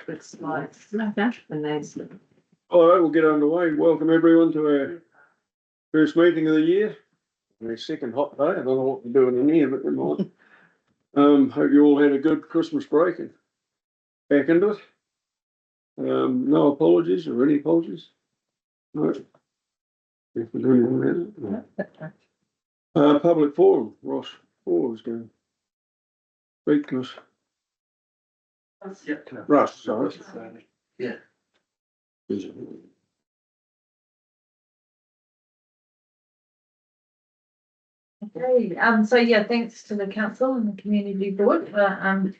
It's like and there's All right, we'll get underway. Welcome everyone to our first meeting of the year. Our second hot day. I don't know what we're doing in here, but never mind. Hope you all had a good Christmas break and back into it. No apologies or any apologies. No. If we're doing that. Public forum. Ross Paul is going to speak to us. Russ, sorry. Yeah. okay. So yeah, thanks to the council and the community board for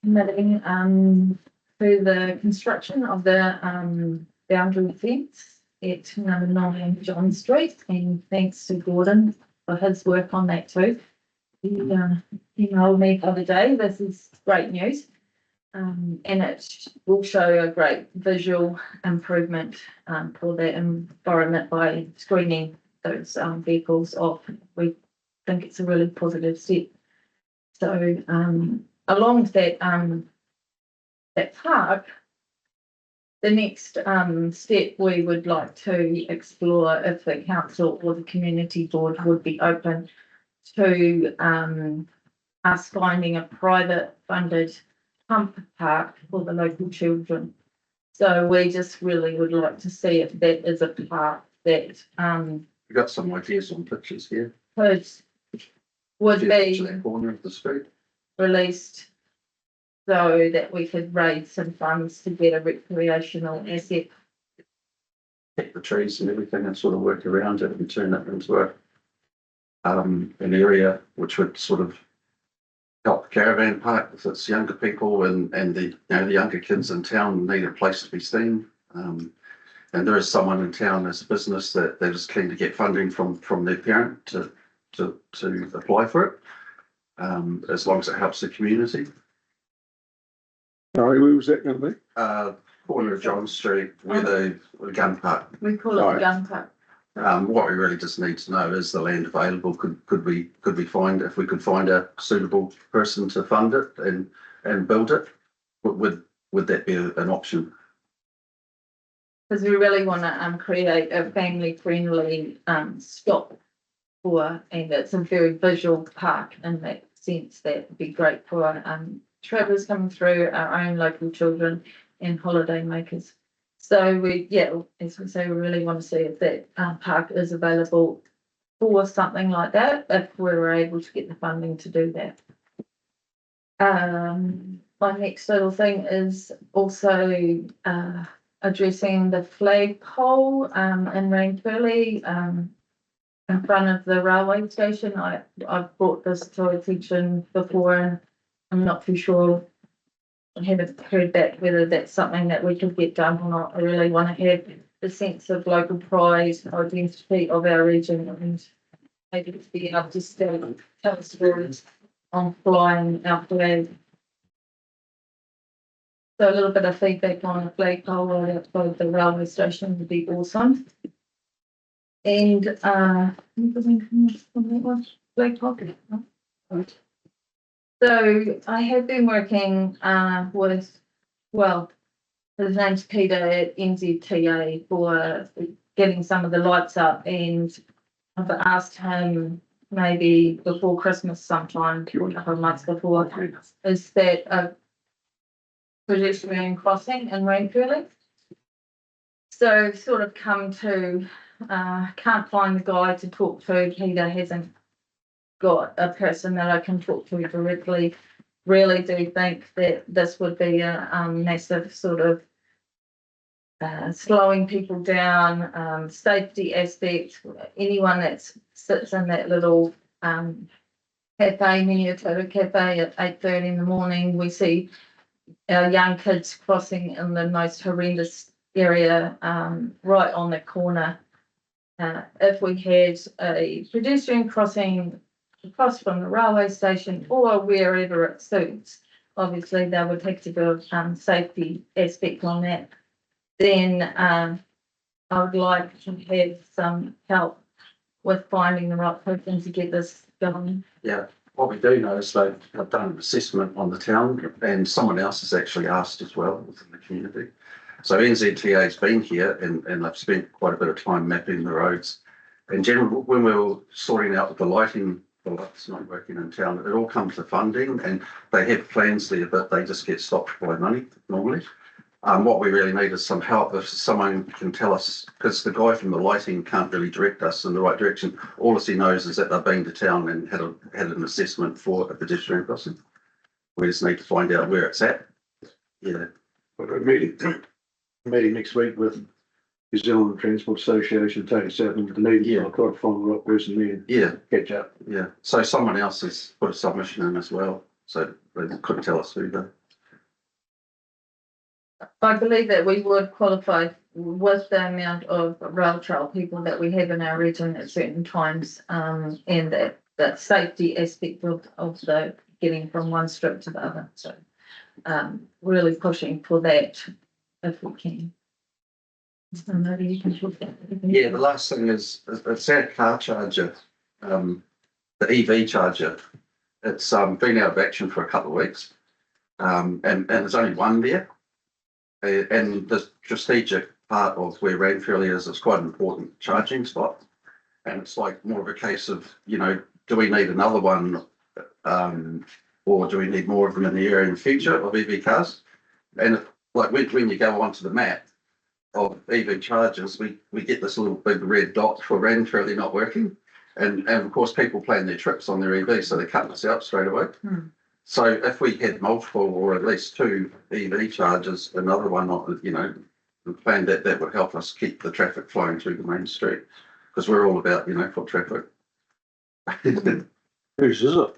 committing to the construction of the boundary fence at number 9 John Street, and thanks to Gordon for his work on that too. He emailed me the other day. This is great news. And it will show a great visual improvement for the environment by screening those vehicles off. We think it's a really positive step. So along with that park, the next step we would like to explore if the council or the community board would be open to us finding a private funded pump park for the local children. So we just really would like to see if that is a park that We got some ideas on pictures here. would To be that corner of the street. released so that we could raise some funds to get a recreational asset. Pick the trees and everything and sort of work around it and turn it into an area which would sort of help the caravan park if it's younger people and the the younger kids in town need a place to be seen. And there is someone in town as a business that is keen to get funding from their parent to apply for it, as long as it helps the community. Sorry, where was that going to be? Corner of John Street where the gun park. We call it the gun park. What we really just need to know is the land available. Could we find, if we could find a suitable person to fund it and build it, would that be an option? Because we really want to create a family friendly stop for, and it's a very visual park in that sense. That would be great for travellers coming through, our own local children and holiday makers. So as we say, we really want to see if that park is available for something like that, if we're able to get the funding to do that. My next little thing is also addressing the flagpole in Ranfurly in front of the railway station. I've brought this to attention before and I'm not too sure. I haven't heard back whether that's something that we could get done or not. I really want to have the sense of local pride, identity of our region, and maybe to be able to tell stories on flying our flag. So a little bit of feedback on the flagpole right outside the railway station would be awesome. And flagpole. So I have been working with, his name's Peter at NZTA for getting some of the lights up, and I've asked him maybe before Christmas sometime, a couple of months before, is that a pedestrian crossing in Ranfurly. So sort of come to, can't find the guy to talk to. Peter hasn't got a person that I can talk to directly. Really do think that this would be a massive sort of slowing people down, safety aspect. Anyone that sits in that little cafe, Maniototo cafe at 8:30 in the morning, we see our young kids crossing in the most horrendous area right on the corner. If we had a pedestrian crossing across from the railway station or wherever it suits, obviously they would have to build safety aspect on that. Then I would like to have some help with finding the right person to get this going. Yeah, what we do know is they've done an assessment on the town and someone else has actually asked as well within the community. So NZTA's been here and they've spent quite a bit of time mapping the roads. In general, when we were sorting out the lighting, the lights not working in town, it all comes to funding and they have plans there, but they just get stopped by money normally. What we really need is some help. If someone can tell us, because the guy from the lighting can't really direct us in the right direction. All he knows is that they've been to town and had an assessment for a pedestrian crossing. We just need to find out where it's at. Yeah. But a meeting next week with New Zealand Transport Association, take us out into the meeting. Yeah. I'll try to find the right person there. Yeah. Catch up. Yeah. So someone else has put a submission in as well. So they couldn't tell us who though. I believe that we would qualify with the amount of rail trail people that we have in our region at certain times, and that safety aspect of the getting from one strip to the other. So, really pushing for that if we can. So maybe you can talk about that. Yeah, the last thing is it's our car charger, the EV charger. It's been out of action for a couple of weeks, and there's only one there. And the strategic part of where Ranfurly is, it's quite an important charging spot. And it's like more of a case of, you know, do we need another one, or do we need more of them in the area in the future of EV cars? And like when you go onto the map of EV chargers, we get this little big red dot for Ranfurly not working. And of course, people plan their trips on their EV, so they're cutting us out straight away. So if we had multiple or at least two EV chargers, another one, you know, planned that would help us keep the traffic flowing through the main street because we're all about, you know, foot traffic. Whose is it?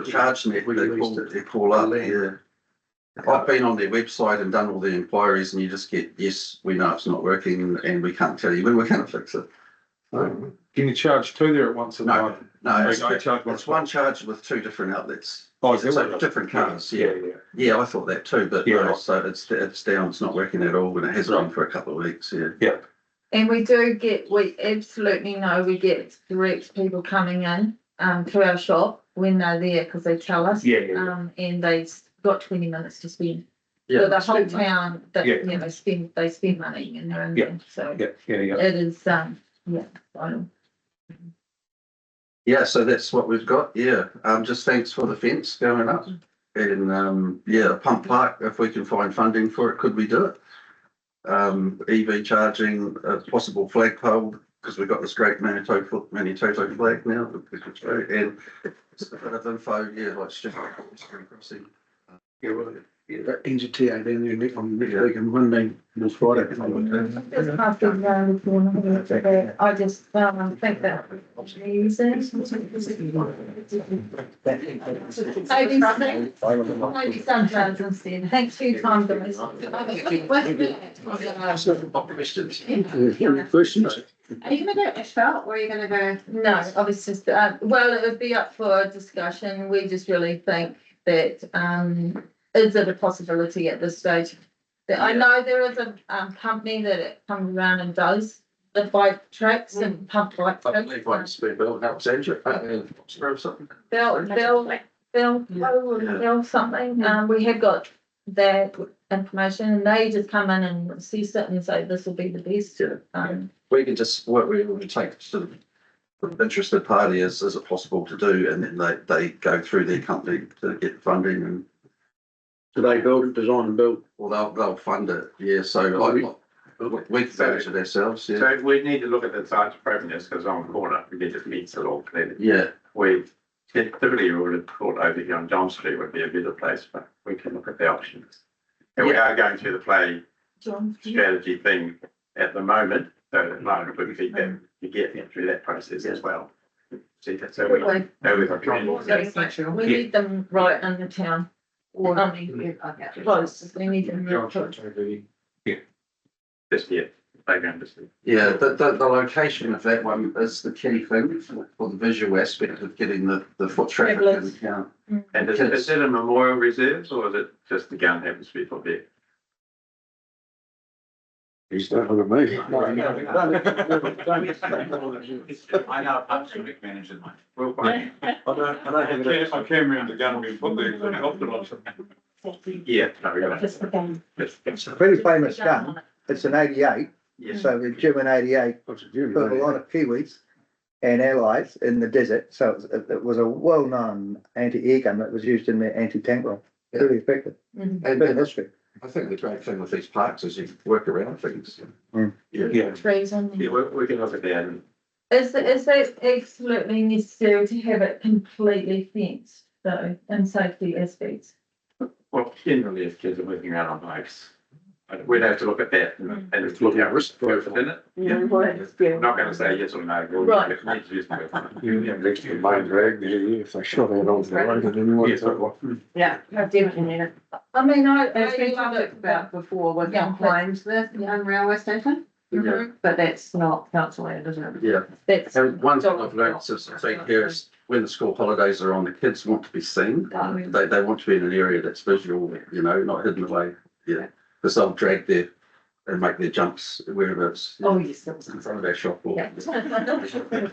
Charge net, they call up. Yeah. I've been on their website and done all the inquiries and you just get, yes, we know it's not working and we can't tell you when we're going to fix it. Can you charge two there at once? No, it's It's one charge with two different outlets. Oh, is So it? different cars, Yeah, yeah. yeah. Yeah, I thought that too, but Yeah. no, so it's down, it's not working at all and it has been for a couple of weeks, yeah. And we absolutely know we get direct people coming in to our shop when they're there because they tell us. Yeah. And they've got 20 minutes to spend. Yeah, So the whole town that, Yeah. you know, they spend money and they're in there. So Yeah. it is, vital. yeah, so that's what we've got, yeah. Just thanks for the fence going up. And yeah, a pump park, if we can find funding for it, could we do it? EV charging, a possible flagpole, because we've got this great Maniototo flag now, and just a bit of info, yeah, like just crossing. Yeah, well, yeah, that NZTA down there next week and Monday, this Friday. Just pass it around if you want to have a look at that. I just think that maybe sunshines instead. Thanks for your time, guys. Questions? Questions? Are you gonna go asphalt or are you gonna go? No, I was just, well, it would be up for discussion. We just really think that, is it a possibility at this stage? That I know there is a, company that comes around and does the bike tracks and pump bike I tracks. believe one's been built in Alexandria, or something. They'll something, we have got that information and they just come in and assess it and say this will be the best. We can just, what we would take to the interested party is it possible to do, and then they go through their company to get funding and, Do they build it, design and build? well, they'll fund it, yeah, so we can manage it ourselves, yeah. So we need to look at the site appropriateness because on the corner, we just meets the law clearly. Yeah, We typically would have thought over here on John Street would be a better place, but we can look at the options. And we are going through the play strategy thing at the moment, so it might be good feedback to get through that process as well. See, so we know we've got. We need them right in the town. Close, we need them. John, real close. John, Just yet. they're going to see. Yeah, the location of that one is the key thing for the visual aspect of getting the foot traffic in town. And is it a memorial reserves or is it just the gun happens to be put there? He's not looking at me. I know Parks and Rec manager. Well, fine. I don't think it is. I came around the gun being put there because I helped it on something. Yeah, no, we got Just the game. It's a very famous gun. It's an 88. Yes. So the German 88 What's it, Jimmy? put a lot of Kiwis and allies in the desert. So it was a well-known anti-air gun that was used in the anti-tank role. Very effective. And Bit of history. I think the great thing with these parks is you work around things. Yeah. Trees on there. Yeah, we can look at that and Is that absolutely necessary to have it completely fenced though, in safety aspects? well, generally if kids are working around on bikes, we'd have to look at that and it's looking at risk goes within it. I'm not gonna say yes or no. We'll Right. look at it, work on it. You have next to main drag there, yeah, if they shot out onto the road at anyone. Yes, Yeah, I definitely need it. I mean, It's been love talked it, about before with Yeah, young Plains, the young railway station, Mhm. but that's not council land, is it? Yeah. That's. And one thing I've learned since I've been here is when the school holidays are on, the kids want to be seen. They want to be in an area that's visual, you know, not hidden away. Yeah. Because they'll drag their and make their jumps wherever it's Oh, yes, that was. in front of their shop or. Yeah.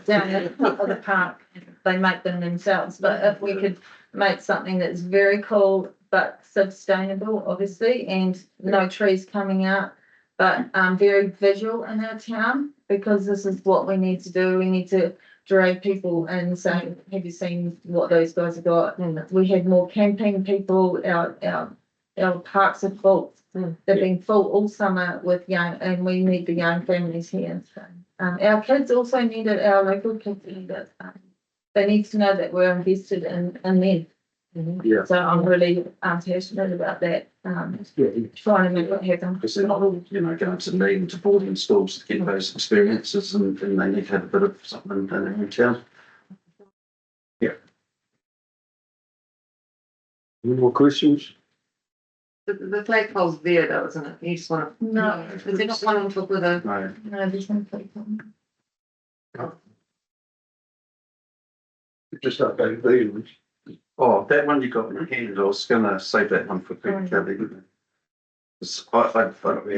Down at the park, they make them themselves, but if we could make something that's very cool but sustainable, obviously, and no trees coming out, but very visual in our town, because this is what we need to do. We need to drag people and say, have you seen what those guys have got? And we had more camping people, our parks are full. They've been full all summer with young, and we need the young families here. So, our kids also need it, our local kids need it. They need to know that we're invested in them. Yeah. So I'm really passionate about that, trying to make it happen. Because they're not all, you know, going to need to boarding schools to get those experiences and they need to have a bit of something in their own town. Any more questions? The flagpole's there though, isn't it? You just wanna. No. Is there not one on top of the? No, No, there's no place. Just update these. oh, that one you got in your hand, I was gonna save that one for Pete Kelly.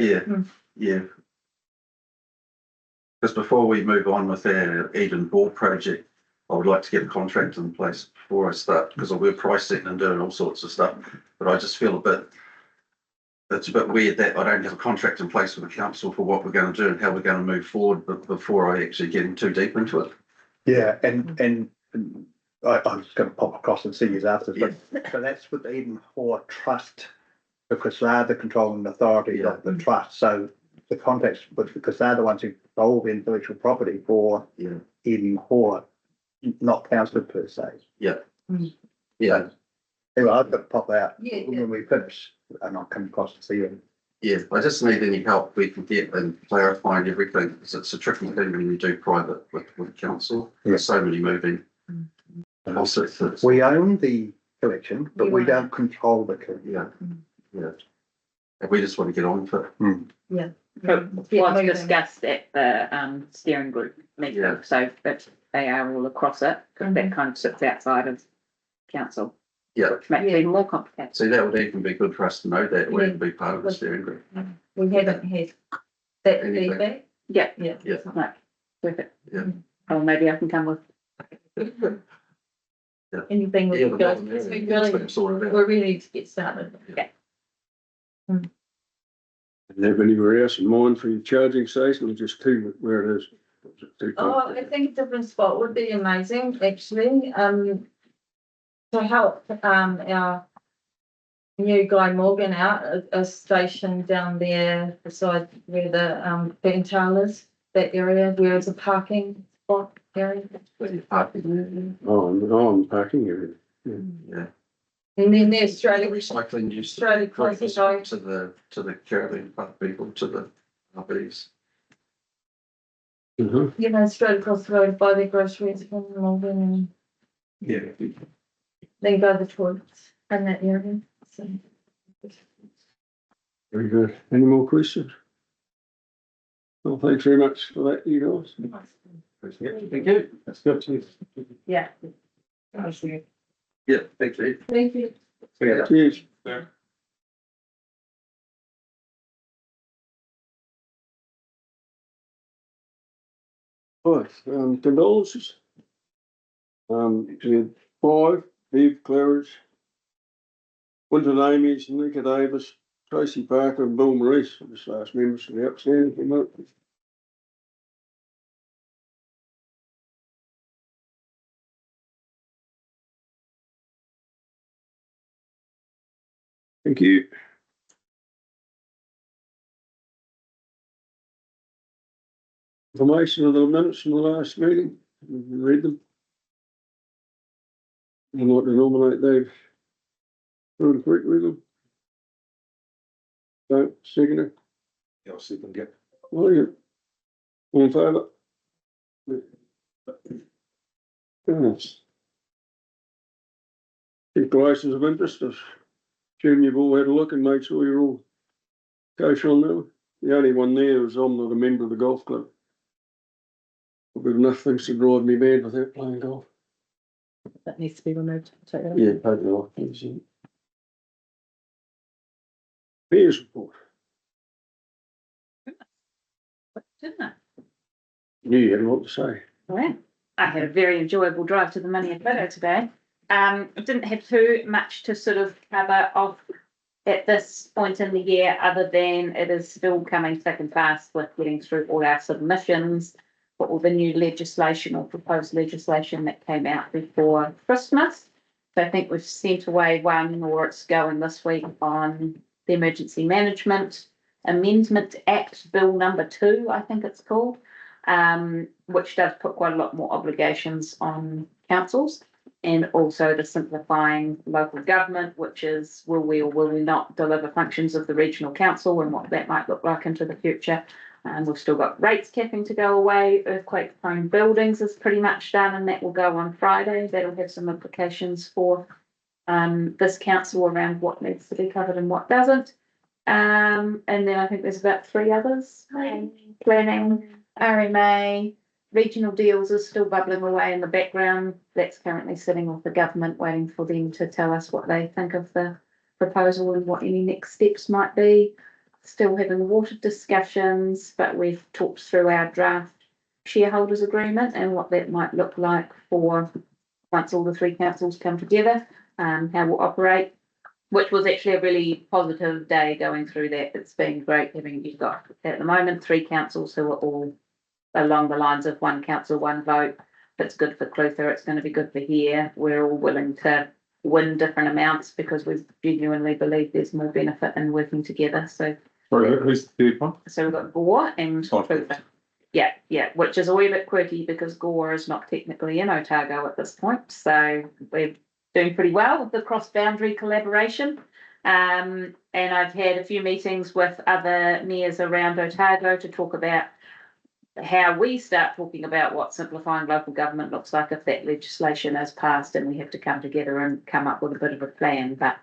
Yeah, yeah. Because before we move on with our Eden Ball project, I would like to get a contract in place before I start, because we're price setting and doing all sorts of stuff. But I just feel it's a bit weird that I don't have a contract in place with the council for what we're going to do and how we're going to move forward, but before I actually get too deep into it. Yeah, and I'm just going to pop across and see you after. But so that's with the Eden Hall Trust, because they're the controlling authority of the trust. So the context, because they're the ones who control the intellectual property for Eden Hall, not council per se. Yeah. Anyway, I've got to pop out Yeah, when we finish, and I'll come across and see you. Yeah, I just need any help we can get in clarifying everything, because it's a tricky thing when you do private with council. There's so many moving. Also, We own the collection, but we We don't control the collection. yeah. And we just want to get on with it. Was discussed at the steering group meeting, Yeah. so that they are all across it, because that kind of sits outside of council. Yeah. Which makes it even more complicated. So that would even be good for us to know that we can be part of the steering group. We haven't had that Anything. feedback. Yeah, Yeah. Yeah. right, perfect. Yeah. Or maybe I can come with. Anything Yeah, with the girls, one, because we yeah, that's what really, it's all about. we're ready to get started. And have anywhere else in mind for your charging station or just two where it is? Oh, I think a different spot would be amazing, actually, to help, our new Guy Morgan out, a station down there beside where the, Bentall is, that area, where it's a parking spot area. Parking. On the parking area. Yeah. And then the Australia, Recycling use. Australia Crossing Road. To the caravan park people, to the RVs. You know, straight across the road by the groceries from Morgan and Yeah. then go to the toilets in that area, so. Very good. Any more questions? Well, thanks very much for that, you guys. Thank you. That's good. Cheers. Yeah. Yeah, thank you. Thank you. Yeah. Cheers. Right, condolences. We had 5, Eve Claridge, Winton Amy's, Nika Davis, Tracy Parker and Bill Maurice, just last members for the outstanding from that. Thank you. Information of the minutes from the last meeting, you can read them. I'd like to nominate Dave. Going quick with them. Don't, seconder. I'll see if I can get. Oh, yeah. All in favour? Yes. Declarations of interest, I assume you've all had a look and made sure you're all kosher on that one. The only one there is I'm not a member of the golf club. I've got enough things to drive me mad without playing golf. That needs to be removed. Take that off. Yeah, totally off. Mayor's report. Didn't I? You had a lot to say. Well, I had a very enjoyable drive to the Maniototo today. Didn't have too much to sort of cover off at this point in the year, other than it is still coming thick and fast with getting through all our submissions for all the new legislation or proposed legislation that came out before Christmas. So I think we've sent away one, or it's going this week, on the Emergency Management Amendment Act, Bill number 2, I think it's called, which does put quite a lot more obligations on councils, and also the simplifying local government, which is will we or will we not deliver functions of the regional council and what that might look like into the future. And we've still got rates capping to go away. Earthquake prone buildings is pretty much done, and that will go on Friday. That'll have some implications for this council around what needs to be covered and what doesn't. And then I think there's about 3 others. Planning, RMA, regional deals is still bubbling away in the background. That's currently sitting with the government, waiting for them to tell us what they think of the proposal and what any next steps might be. Still having water discussions, but we've talked through our draft shareholders agreement and what that might look like for once all the 3 councils come together, how we'll operate, which was actually a really positive day going through that. It's been great having, you've got at the moment 3 councils who are all along the lines of 1 council, 1 vote. If it's good for Clutha, it's going to be good for here. We're all willing to win different amounts because we genuinely believe there's more benefit in working together. So Sorry, who's the 3rd one? So we've got Gore and Clutha. Yeah, which is a wee bit quirky because Gore is not technically in Otago at this point. So we're doing pretty well with the cross-boundary collaboration. And I've had a few meetings with other mayors around Otago to talk about how we start talking about what simplifying local government looks like if that legislation is passed and we have to come together and come up with a bit of a plan. But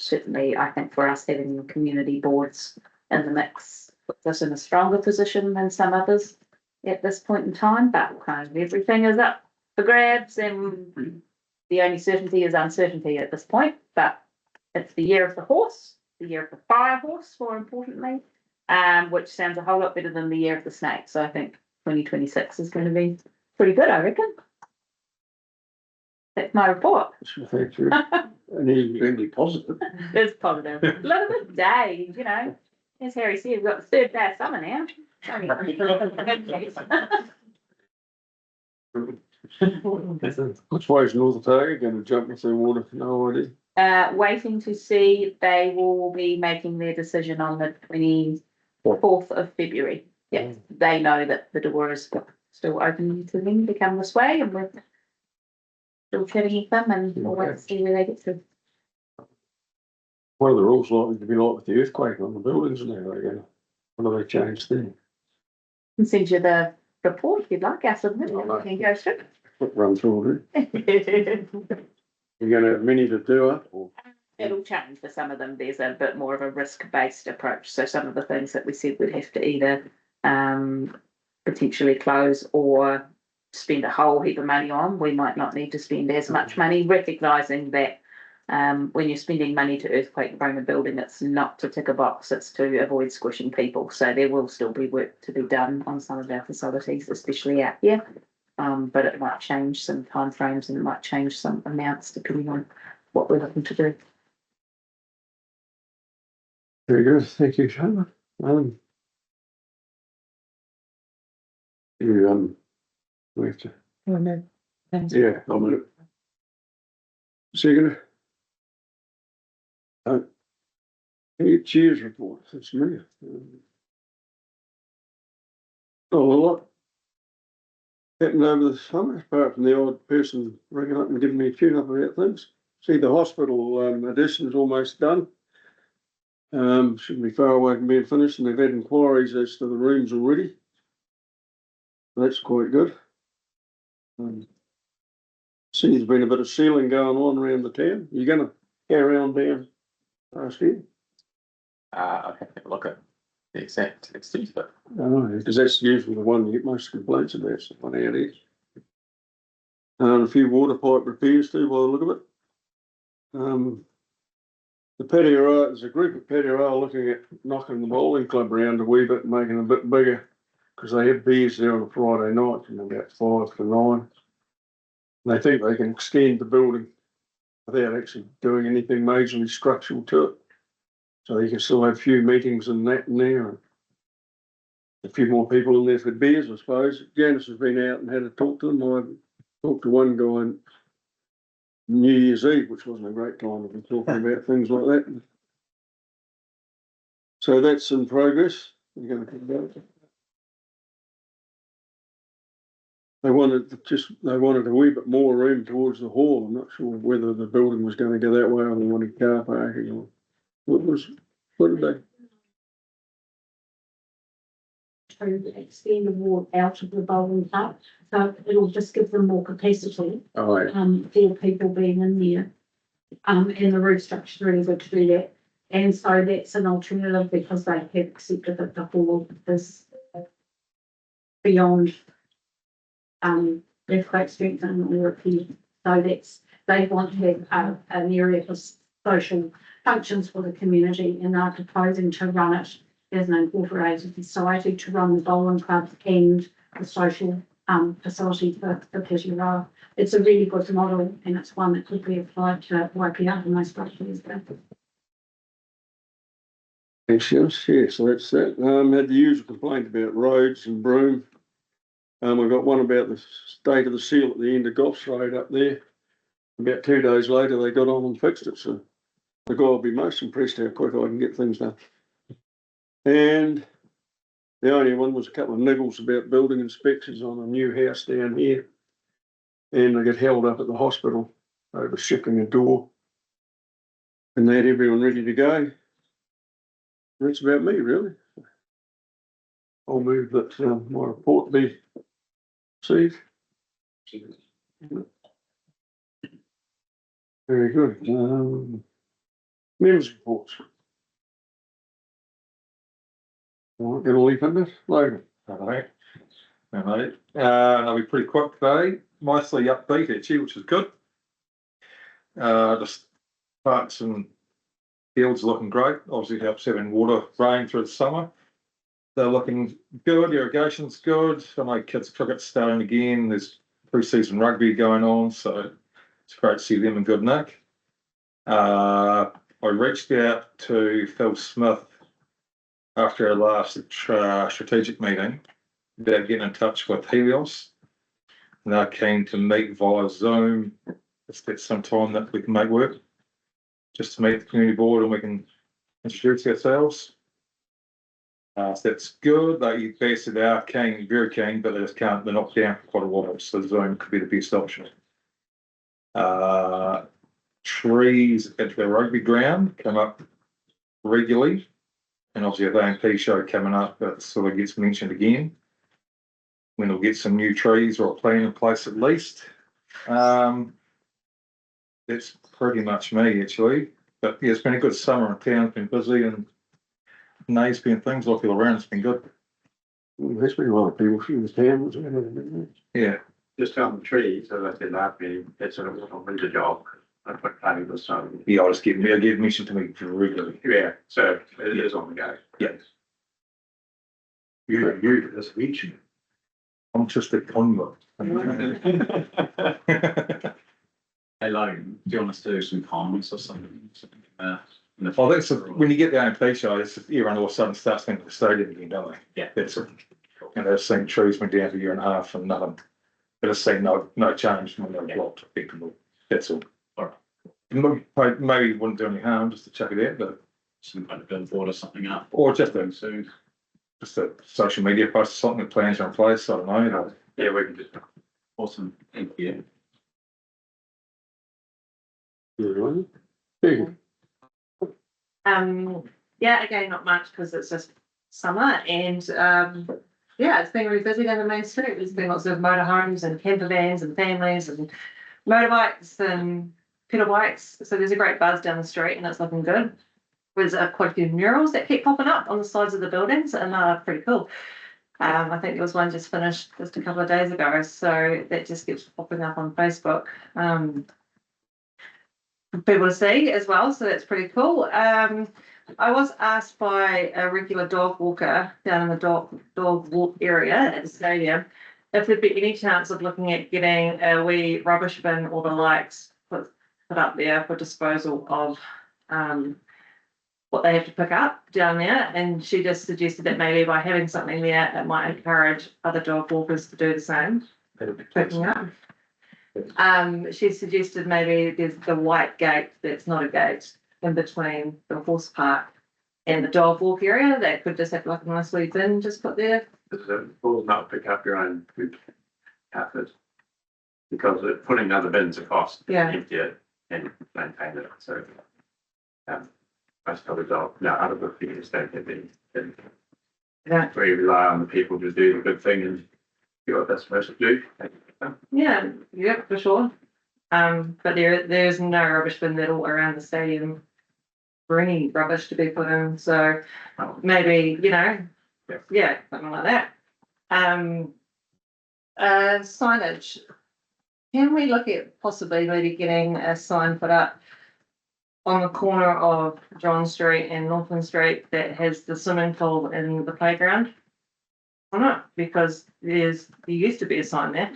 certainly, I think for us, having the community boards in the mix puts us in a stronger position than some others at this point in time. But kind of everything is up for grabs, and the only certainty is uncertainty at this point. But it's the year of the horse, the year of the fire horse, more importantly, which sounds a whole lot better than the year of the snake. So I think 2026 is going to be pretty good, I reckon. That's my report. Thank you. Extremely positive. It's positive. A little bit days, you know. As Harry said, we've got the 3rd day of summer now. Which way is North Otago going to jump into the water? No idea. Waiting to see. They will be making their decision on the 24th of February. Yeah, they know that the door is still open to them to come this way, and we're still chatting with them, and we'll wait to see where they get to. What are the rules likely to be like with the earthquake on the buildings and everything? What do they change then? Can send you the report if you'd like. Our submittal, we can go through. Run through it. You're going to have many to do it? Or? It'll change for some of them. There's a bit more of a risk-based approach. So some of the things that we said we'd have to either potentially close or spend a whole heap of money on, we might not need to spend as much money, recognising that when you're spending money to earthquake prone a building, it's not to tick a box, it's to avoid squishing people. So there will still be work to be done on some of our facilities, especially out here. But it might change some timeframes and it might change some amounts depending on what we're looking to do. Very good, thank you, Shana. We have to, yeah, I'll move. Second. Any cheers report, that's me. Oh, a lot happened over the summer, apart from the odd person ringing up and giving me a tune up about things. See, the hospital addition is almost done. Shouldn't be far away from being finished, and they've had inquiries as to the rooms already. That's quite good. See, there's been a bit of sealing going on around the town. You're going to carry on down last year? I'll have to look at the exact extent, but Because that's usually the one you get most complaints about, so one out is. And a few water pipe repairs too, by the look of it. The patio, there's a group of patio looking at knocking the bowling club around a wee bit, making it a bit bigger, because they have beers there on a Friday night from about 5 to 9. They think they can extend the building without actually doing anything majorly structural to it. So you can still have a few meetings and that in there. And a few more people in there for beers, I suppose. Janice has been out and had a talk to them. I talked to one guy on New Year's Eve, which wasn't a great time to be talking about things like that. So that's in progress. You're going to think about it. They wanted a wee bit more room towards the hall. I'm not sure whether the building was going to go that way or they wanted car parking or what did they? To extend the wall out of the bowling park, so it'll just give them more capacity. Oh, yeah. For people being in there. And the roof structure is really good to do that. And so that's an alternative because they have accepted that the hall is beyond earthquake strength and repair. So they want to have an area for social functions for the community, and they're proposing to run it as an incorporated society to run the bowling club and the social facility for Pitiara. It's a really good model, and it's one that could be applied to Waipia and most places. Excellent. Yeah, so that's that. Had the usual complaint about roads and Broome. We got one about the state of the seal at the end of Goffs Road up there. About 2 days later, they got on and fixed it. So the guy will be most impressed how quick I can get things done. And the only one was a couple of niggles about building inspections on a new house down here. And they get held up at the hospital over shipping a door. And they had everyone ready to go. That's about me, really. I'll move that my report be received. Very good. Members' reports. Well, gonna leave in this later. Alright. I'll be pretty quick today, mostly upbeat actually, which is good. Just parks and fields looking great, obviously helps having water rain through the summer. They're looking good, irrigation's good, I know kids cricket's starting again, there's pre-season rugby going on, so it's great to see them in good nick. I reached out to Phil Smith after our last strategic meeting about getting in touch with Helios. And they're keen to meet via Zoom if that's some time that we can make work, just to meet the community board and we can introduce ourselves. So that's good. They said they are keen, very keen, but they just can't, they're not down for quite a while, so Zoom could be the best option. Trees at the rugby ground come up regularly, and obviously the AMP show coming up, that sort of gets mentioned again. When we'll get some new trees or a plan in place at least. That's pretty much me actually. But yeah, it's been a good summer in town, it's been busy and Nays been things like all around, it's been good. There's been a lot of people from the town, isn't Yeah, Just on the trees, as I said last meeting, it's sort of a winter job. I put planting this time. yeah, I'll give mention to me regularly. Yeah, so it is on the go. Yeah. You, as a mention. I'm just a convert. Hey, Logan, do you want us to do some comments or something? I think so, when you get the AMP show, it's, everyone all of a sudden starts thinking of the stadium again, don't they? Yeah. That's it. And they've seen trees been down for a year and a half and nothing. But it's seen no change from the plot effectively. That's all. All right. Maybe it wouldn't do any harm just to chuck it out, but. Some kind of billboard or something up. Or just Soon. a social media post or something that plans are in place, I don't know. Yeah, we can just. Awesome, thank you. it? Yeah. Yeah, again, not much because it's just summer and, yeah, it's been really busy down the main street. There's been lots of motorhomes and camper vans and families and motorbikes and pedal bikes. So there's a great buzz down the street and it's looking good. There's quite a few murals that keep popping up on the sides of the buildings and are pretty cool. I think there was one just finished just a couple of days ago, so that just keeps popping up on Facebook. For people to see as well, so that's pretty cool. I was asked by a regular dog walker down in the dog walk area at the stadium if there'd be any chance of looking at getting a wee rubbish bin or the likes put up there for disposal of what they have to pick up down there. And she just suggested that maybe by having something there, it might encourage other dog walkers to do the same, picking up. She suggested maybe there's the white gate that's not a gate in between the horse park and the dog walk area that could just have like a nice wee bin just put there. Will not pick up your own poop outfit. Because putting other bins across, Yeah. empty it and maintain it, so. Most of the dog, no, other things don't get in. Yeah. We rely on the people to do the good thing and do what they're supposed to do. Yeah, for sure. But there's no rubbish bin at all around the stadium for any rubbish to be put in, so maybe, yeah, something like that. Signage. Can we look at possibly maybe getting a sign put up on the corner of John Street and Northland Street that has the swimming pool in the playground? Why not? Because there used to be a sign there,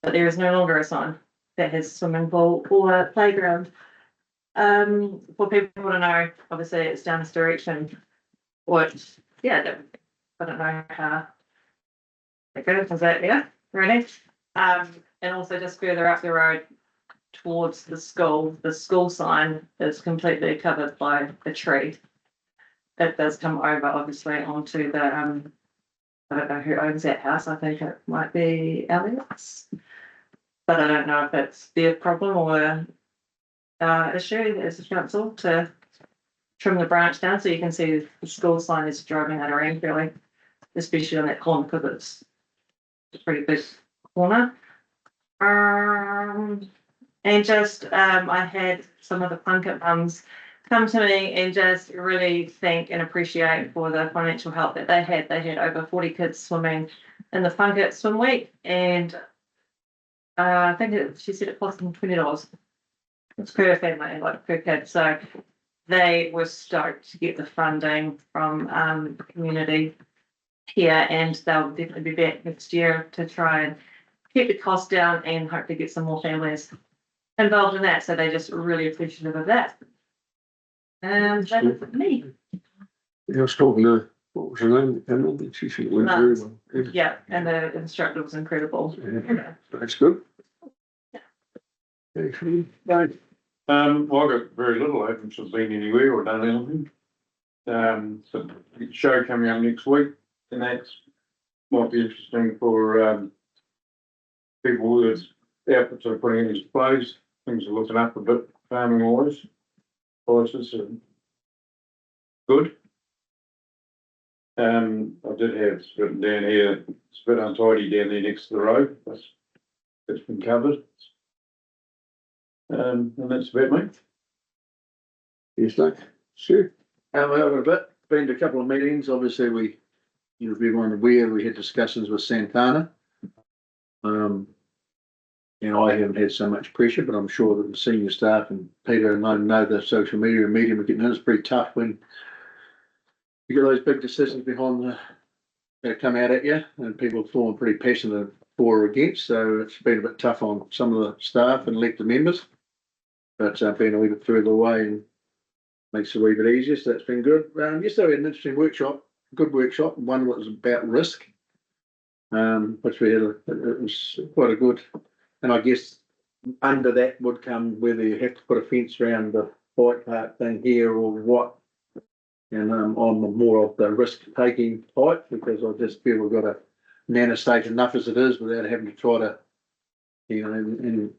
but there is no longer a sign that has swimming pool or a playground. For people to know, obviously it's down this direction, which, yeah, I don't know how that goes. Is that, yeah, really? And also just further up the road towards the school sign is completely covered by a tree. It does come over obviously onto the, I don't know who owns that house. I think it might be Elliot's. But I don't know if it's their problem or issue as a council to trim the branch down so you can see the school sign is driving that around really, especially on that corner because it's a pretty big corner. And just I had some of the Plunkett mums come to me and just really thank and appreciate for the financial help that they had. They had over 40 kids swimming in the Plunkett swim week, and I think she said it cost them $20. It's per family, like per kid. So they were stoked to get the funding from the community here, and they'll definitely be back next year to try and keep the cost down and hopefully get some more families involved in that. So they're just really appreciative of that. That's it for me. I was talking to, what was her name? I don't think she said it went very well. Yeah, and the instructor was incredible. Yeah. That's good. Excellent. Right. Well, I've got very little. I haven't sort of been anywhere or done anything. So the show coming up next week, and that's might be interesting for people that's outfits are putting in place. Things are looking up a bit farming wise. Prices are good. I did have written down here, it's a bit untidy down there next to the road, but it's been covered. And that's about me. Yes, Doug. Sure. Well, I've got a bit, been to a couple of meetings, obviously we you'll be aware we had discussions with Santana. And I haven't had so much pressure, but I'm sure that the senior staff and Peter and I know the social media and media are getting in. It's pretty tough when you get those big decisions behind that come out at you, and people feeling pretty passionate for or against. So it's been a bit tough on some of the staff and elected members, but being a wee bit further away and makes it a wee bit easier. So that's been good. Yesterday we had an interesting workshop, good workshop. One that was about risk, which we had. It was quite a good. And I guess under that would come whether you have to put a fence around the bike park thing here or what. And I'm more of the risk taking type because I just feel we've got to nano stage enough as it is without having to try to, and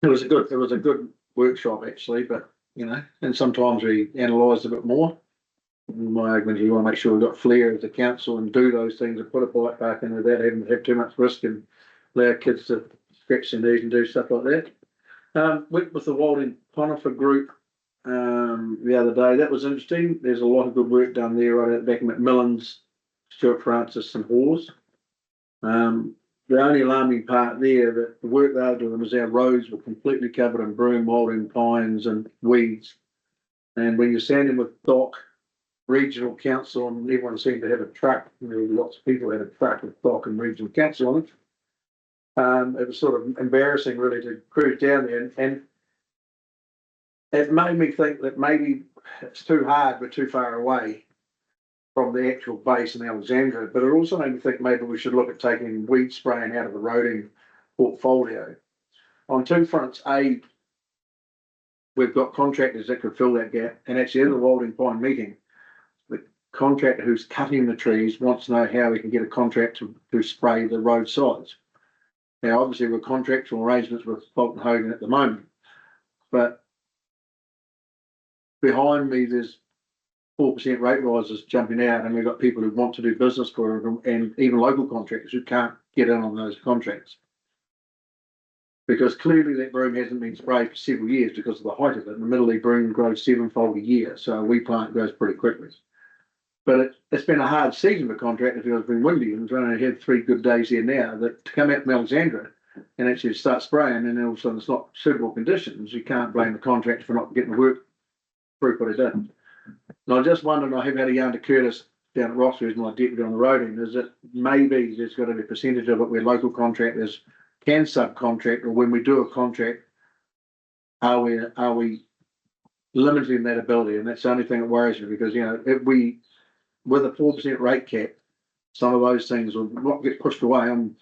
it was a good workshop actually, but and sometimes we analyse a bit more. My argument is you want to make sure we've got flair as a council and do those things and put a bike park in without having to have too much risk and allow kids to scratch their knees and do stuff like that. Went with the Wilding Conifer group the other day. That was interesting. There's a lot of good work done there right at the back of McMillan's, Stuart Francis and Hawes. The only alarming part there that the work they were doing was our roads were completely covered in broom, moulding, pines and weeds. And when you're standing with DOC, Regional Council, and everyone seemed to have a truck, lots of people had a truck with DOC and Regional Council on it. It was sort of embarrassing really to cruise down there and it made me think that maybe it's too hard, we're too far away from the actual base in Alexandria, but it also made me think maybe we should look at taking weed spraying out of the roading portfolio. On two fronts, we've got contractors that could fill that gap, and actually in the Wilding Pine meeting, the contractor who's cutting the trees wants to know how we can get a contract to spray the roadsides. Now, obviously, we're contractual arrangements with Bolton Hogan at the moment, but behind me, there's 4% rate rises jumping out, and we've got people who want to do business for them, and even local contractors who can't get in on those contracts. Because clearly that broom hasn't been sprayed for several years because of the height of it. In the middle, the broom grows 7-fold a year, so a wee plant grows pretty quickly. But it's been a hard season for contractors because it's been windy, and we've only had 3 good days here now. That to come out from Alexandria and actually start spraying, and then all of a sudden it's not suitable conditions, you can't blame the contractor for not getting the work through what he did. And I just wondered, I have had a yarn to Curtis down at Rossford, my deputy on the roading, is that maybe there's got to be a percentage of it where local contractors can subcontract, or when we do a contract, are we limiting that ability? And that's the only thing that worries me because if we with a 4% rate cap, some of those things will not get pushed away. I'm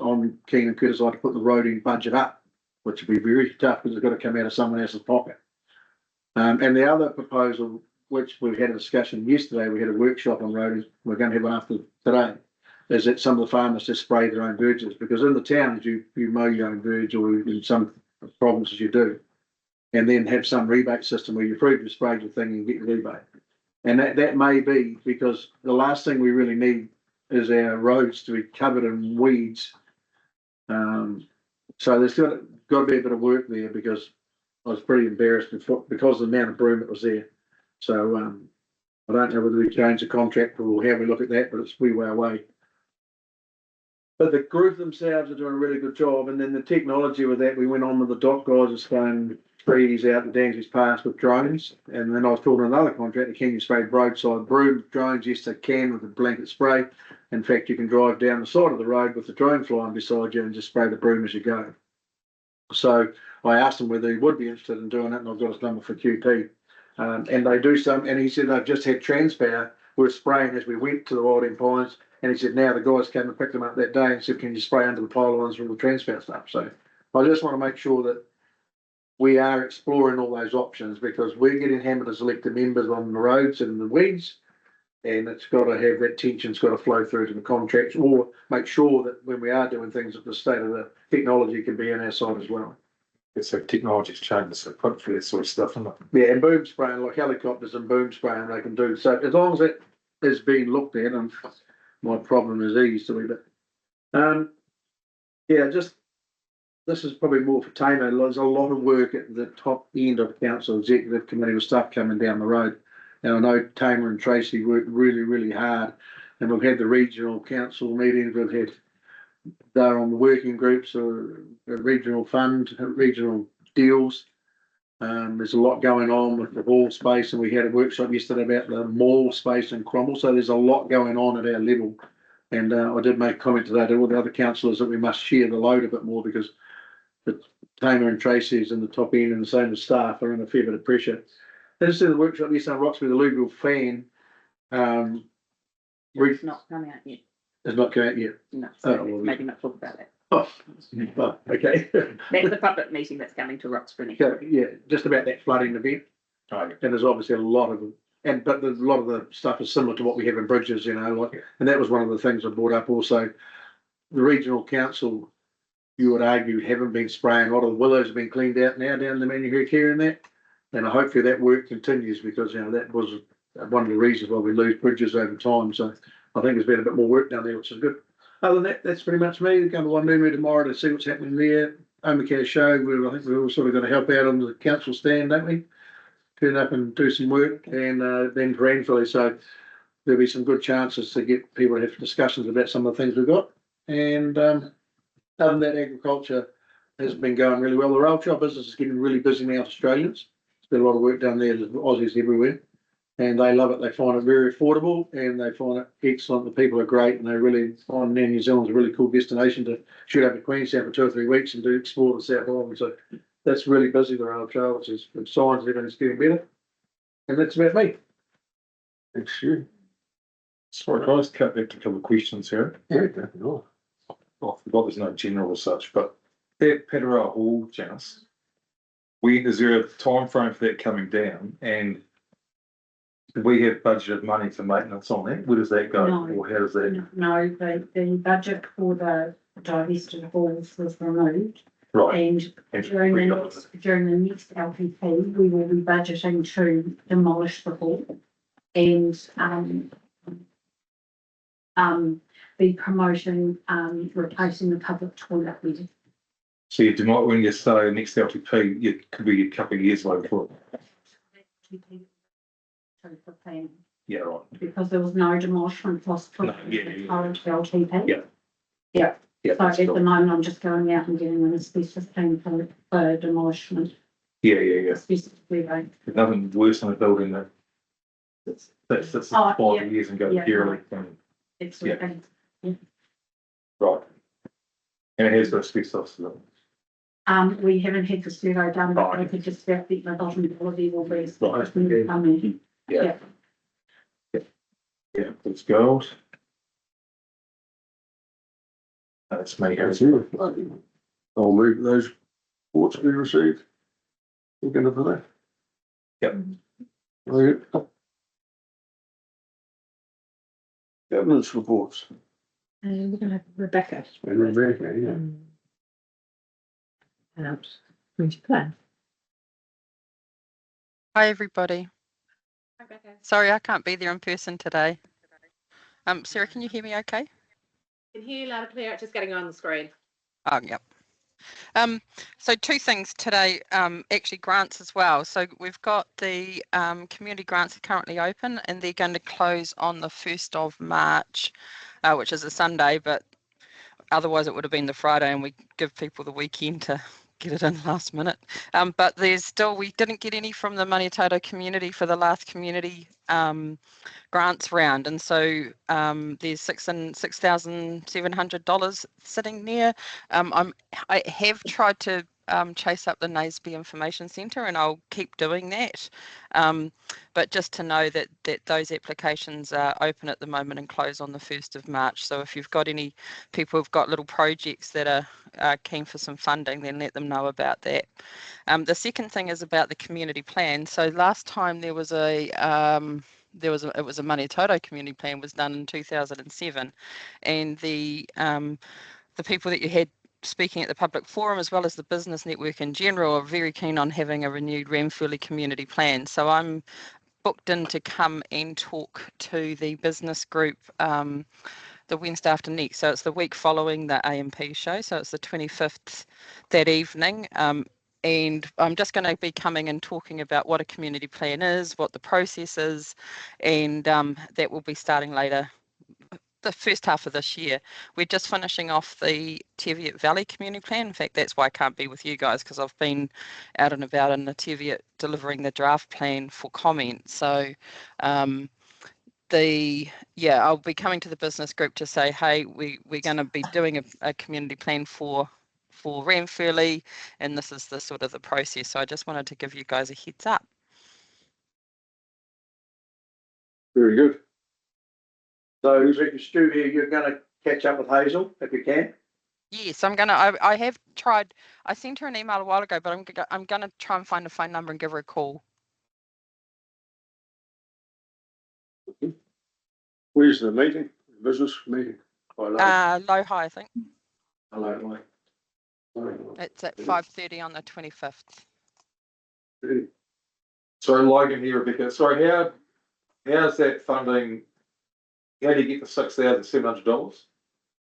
keen and Curtis to put the roading budget up, which would be very tough because it's got to come out of someone else's pocket. And the other proposal, which we had a discussion yesterday, we had a workshop on roading, we're going to have one after today, is that some of the farmers just spray their own verges because in the towns you mow your own verge or in some provinces you do, and then have some rebate system where you prove you sprayed your thing and get your rebate. And that may be because the last thing we really need is our roads to be covered in weeds. So there's got to be a bit of work there because I was pretty embarrassed because of the amount of broom that was there. So I don't know whether we change the contract or how we look at that, but it's wee way away. But the group themselves are doing a really good job. And then the technology with that, we went on with the DOC guys are spraying trees out in Danzy's Pass with drones. And then I was talking to another contractor, can you spray roadside broom drones? Yes, they can with a blanket spray. In fact, you can drive down the side of the road with the drone flying beside you and just spray the broom as you go. So I asked him whether he would be interested in doing it, and I've got his number for QP. And they do some, and he said they've just had Transpower. We were spraying as we went to the Wilding Pines, and he said now the guys came and picked them up that day and said, can you spray under the pylons with the Transpower stuff? So I just want to make sure that we are exploring all those options because we're getting hammered as elected members on the roads and the weeds, and it's got to have that tension's got to flow through to the contracts or make sure that when we are doing things, that the state of the technology can be on our side as well. So technology's changed, so put for that sort of stuff in it. Yeah, and boom spraying, like helicopters and boom spraying, they can do. So as long as it is being looked at, and my problem is eased a little bit. Yeah, just this is probably more for Tamer. There's a lot of work at the top end of council executive committee with stuff coming down the road. And I know Tamer and Tracy worked really, really hard And we've had the regional council meetings, we've had, they're on the working groups or a regional fund, regional deals. There's a lot going on with the hall space, and we had a workshop yesterday about the mall space in Cromwell, so there's a lot going on at our level. And I did make a comment today to all the other councillors that we must share the load a bit more, because the Tamer and Tracy's in the top end and the same as staff are in a fair bit of pressure. As to the workshop yesterday in Roxby, the Louisville fan, It's not coming out yet. has not come out yet. No, Oh, so well, maybe not talk about that. Oh, okay. That's the public meeting that's coming to Roxbury. Yeah, just about that flooding event. Right. And there's obviously a lot of, but a lot of the stuff is similar to what we have in Bridges, you know, like, and that was one of the things I brought up also. The regional council, you would argue, haven't been spraying. A lot of the willows have been cleaned out now down the Maniototo here and that. And hopefully that work continues, because, you know, that was one of the reasons why we lose Bridges over time. So I think there's been a bit more work down there, which is good. Other than that, that's pretty much me. Going to Whanganui tomorrow to see what's happening there. Omacare show, I think we're all sort of going to help out on the council stand, don't we? Turn up and do some work, and then Granville. So there'll be some good chances to get people to have discussions about some of the things we've got. And other than that, agriculture has been going really well. The rail shop business is getting really busy now with Australians. There's been a lot of work done there. There's Aussies everywhere, and they love it. They find it very affordable, and they find it excellent. The people are great, and they really find now New Zealand's a really cool destination to shoot up to Queensland for 2 or 3 weeks and do explore the South Island. So that's really busy, the rail trail, which is good signs that everything's getting better. And that's about me. Thanks, you. Sorry, can I just cut back to a couple of questions here? Yeah, definitely. I forgot there's no general as such, but that Petera Hall, Janice, is there a time frame for that coming down? And do we have budgeted money for maintenance on that? Where does that go? No. Or how does that? No, the budget for the divested halls was removed. Right. And during the next LPP, we will be budgeting to demolish the hall and be promoting replacing the public toilet with. So you might, when you say next LTP, it could be a couple of years away before. Yeah, right. Because there was no demolition cost for No, the current LTP. Yeah. Yeah. Yeah. So at the moment, I'm just going out and getting an asbestos plan for demolition. Yeah. Specifically, right? There's nothing worse than a building that's 5 years and goes purely. It's Yeah. okay. Right. And it has got asbestos. We haven't had the survey done, but I could just about think the bottom quality will be. Right. Yeah. Yeah, it's gold. That's me. I'll move those reports to be received. Looking for that. Yep. Okay. Governance reports. And we're gonna have Rebecca. And Rebecca, yeah. And community plan. Hi, everybody. Sorry, I can't be there in person today. Sarah, can you hear me okay? Can hear you loud and clear, it's just getting on the screen. Oh, yep. So 2 things today, actually grants as well. So we've got the community grants are currently open, and they're going to close on the 1st of March, which is a Sunday, but otherwise it would have been the Friday, and we give people the weekend to get it in last minute. But there's still, we didn't get any from the Maniototo community for the last community grants round, and so there's $6,700 sitting there. I have tried to chase up the Naseby Information Centre, and I'll keep doing that. But just to know that those applications are open at the moment and close on the 1st of March. So if you've got any people who've got little projects that are keen for some funding, then let them know about that. The second thing is about the community plan. So last time there was it was a Maniototo community plan was done in 2007, and the people that you had speaking at the public forum, as well as the business network in general, are very keen on having a renewed Ramfurly community plan. So I'm booked in to come and talk to the business group the Wednesday after next. So it's the week following the AMP show. So it's the 25th that evening. And I'm just going to be coming and talking about what a community plan is, what the process is, and that will be starting later, the first half of this year. We're just finishing off the Teviot Valley Community Plan. In fact, that's why I can't be with you guys, because I've been out and about in the Teviot delivering the draft plan for comment. So I'll be coming to the business group to say, hey, we're going to be doing a community plan for Ranfurly, and this is the sort of the process. So I just wanted to give you guys a heads up. Very good. So, Stu, here, you're gonna catch up with Hazel if you can? Yes, I have tried. I sent her an email a while ago, but I'm gonna try and find a phone number and give her a call. Where's the meeting? Business meeting? Low High, I think. Hello. It's at 5:30 on the 25th. So Logan here, Rebecca, sorry, how's that funding, how do you get the $6,700?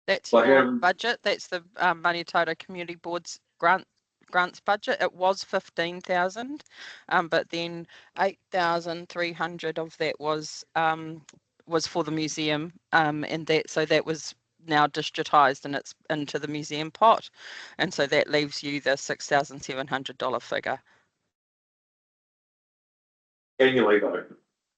That's Like, your budget. That's the Maniototo Community Board's grants budget. It was 15,000, but then 8,300 of that was for the museum, and that was now digitized and it's into the museum pot, and so that leaves you the $6,700 figure Annually though.